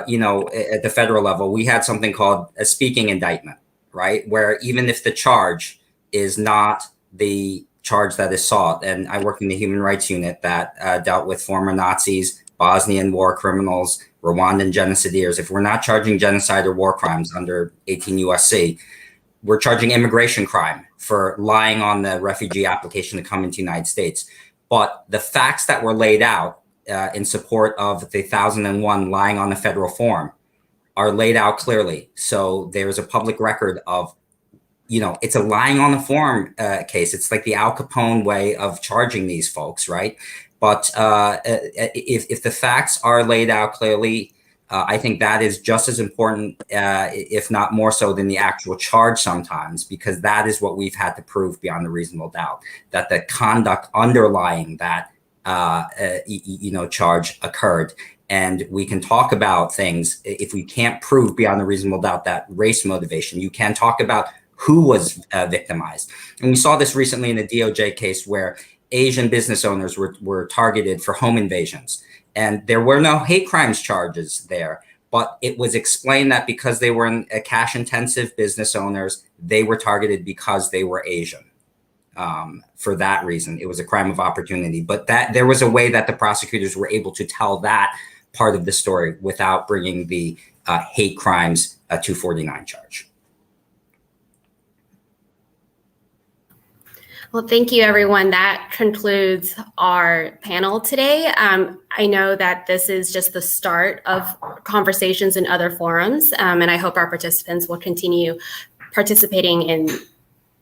you know, at the federal level, we had something called a speaking indictment, right? Where even if the charge is not the charge that is sought, and I worked in the human rights unit that dealt with former Nazis, Bosnian war criminals, Rwandan genocidaires. If we're not charging genocide or war crimes under 18 USC, we're charging immigration crime for lying on the refugee application to come into the United States. But the facts that were laid out in support of the 1001 lying on the federal form are laid out clearly. So there's a public record of, you know, it's a lying on the form case. It's like the Al Capone way of charging these folks, right? But if the facts are laid out clearly, I think that is just as important, if not more so, than the actual charge sometimes, because that is what we've had to prove beyond a reasonable doubt, that the conduct underlying that charge occurred. And we can talk about things if we can't prove beyond a reasonable doubt that race motivation. You can talk about who was victimized. And we saw this recently in a DOJ case where Asian business owners were targeted for home invasions. And there were no hate crimes charges there, but it was explained that because they were cash-intensive business owners, they were targeted because they were Asian. For that reason, it was a crime of opportunity. But that there was a way that the prosecutors were able to tell that part of the story without bringing the hate crimes 249 charge. Well, thank you, everyone. That concludes our panel today. I know that this is just the start of conversations in other forums, and I hope our participants will continue participating in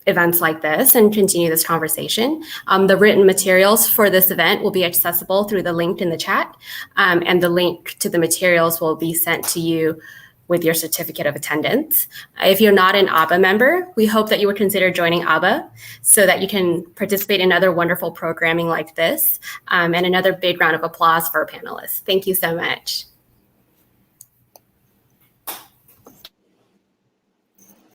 events like this and continue this conversation. The written materials for this event will be accessible through the link in the chat, and the link to the materials will be sent to you with your certificate of attendance. If you're not an AABA member, we hope that you would consider joining AABA so that you can participate in other wonderful programming like this, and another big round of applause for our panelists. Thank you so much.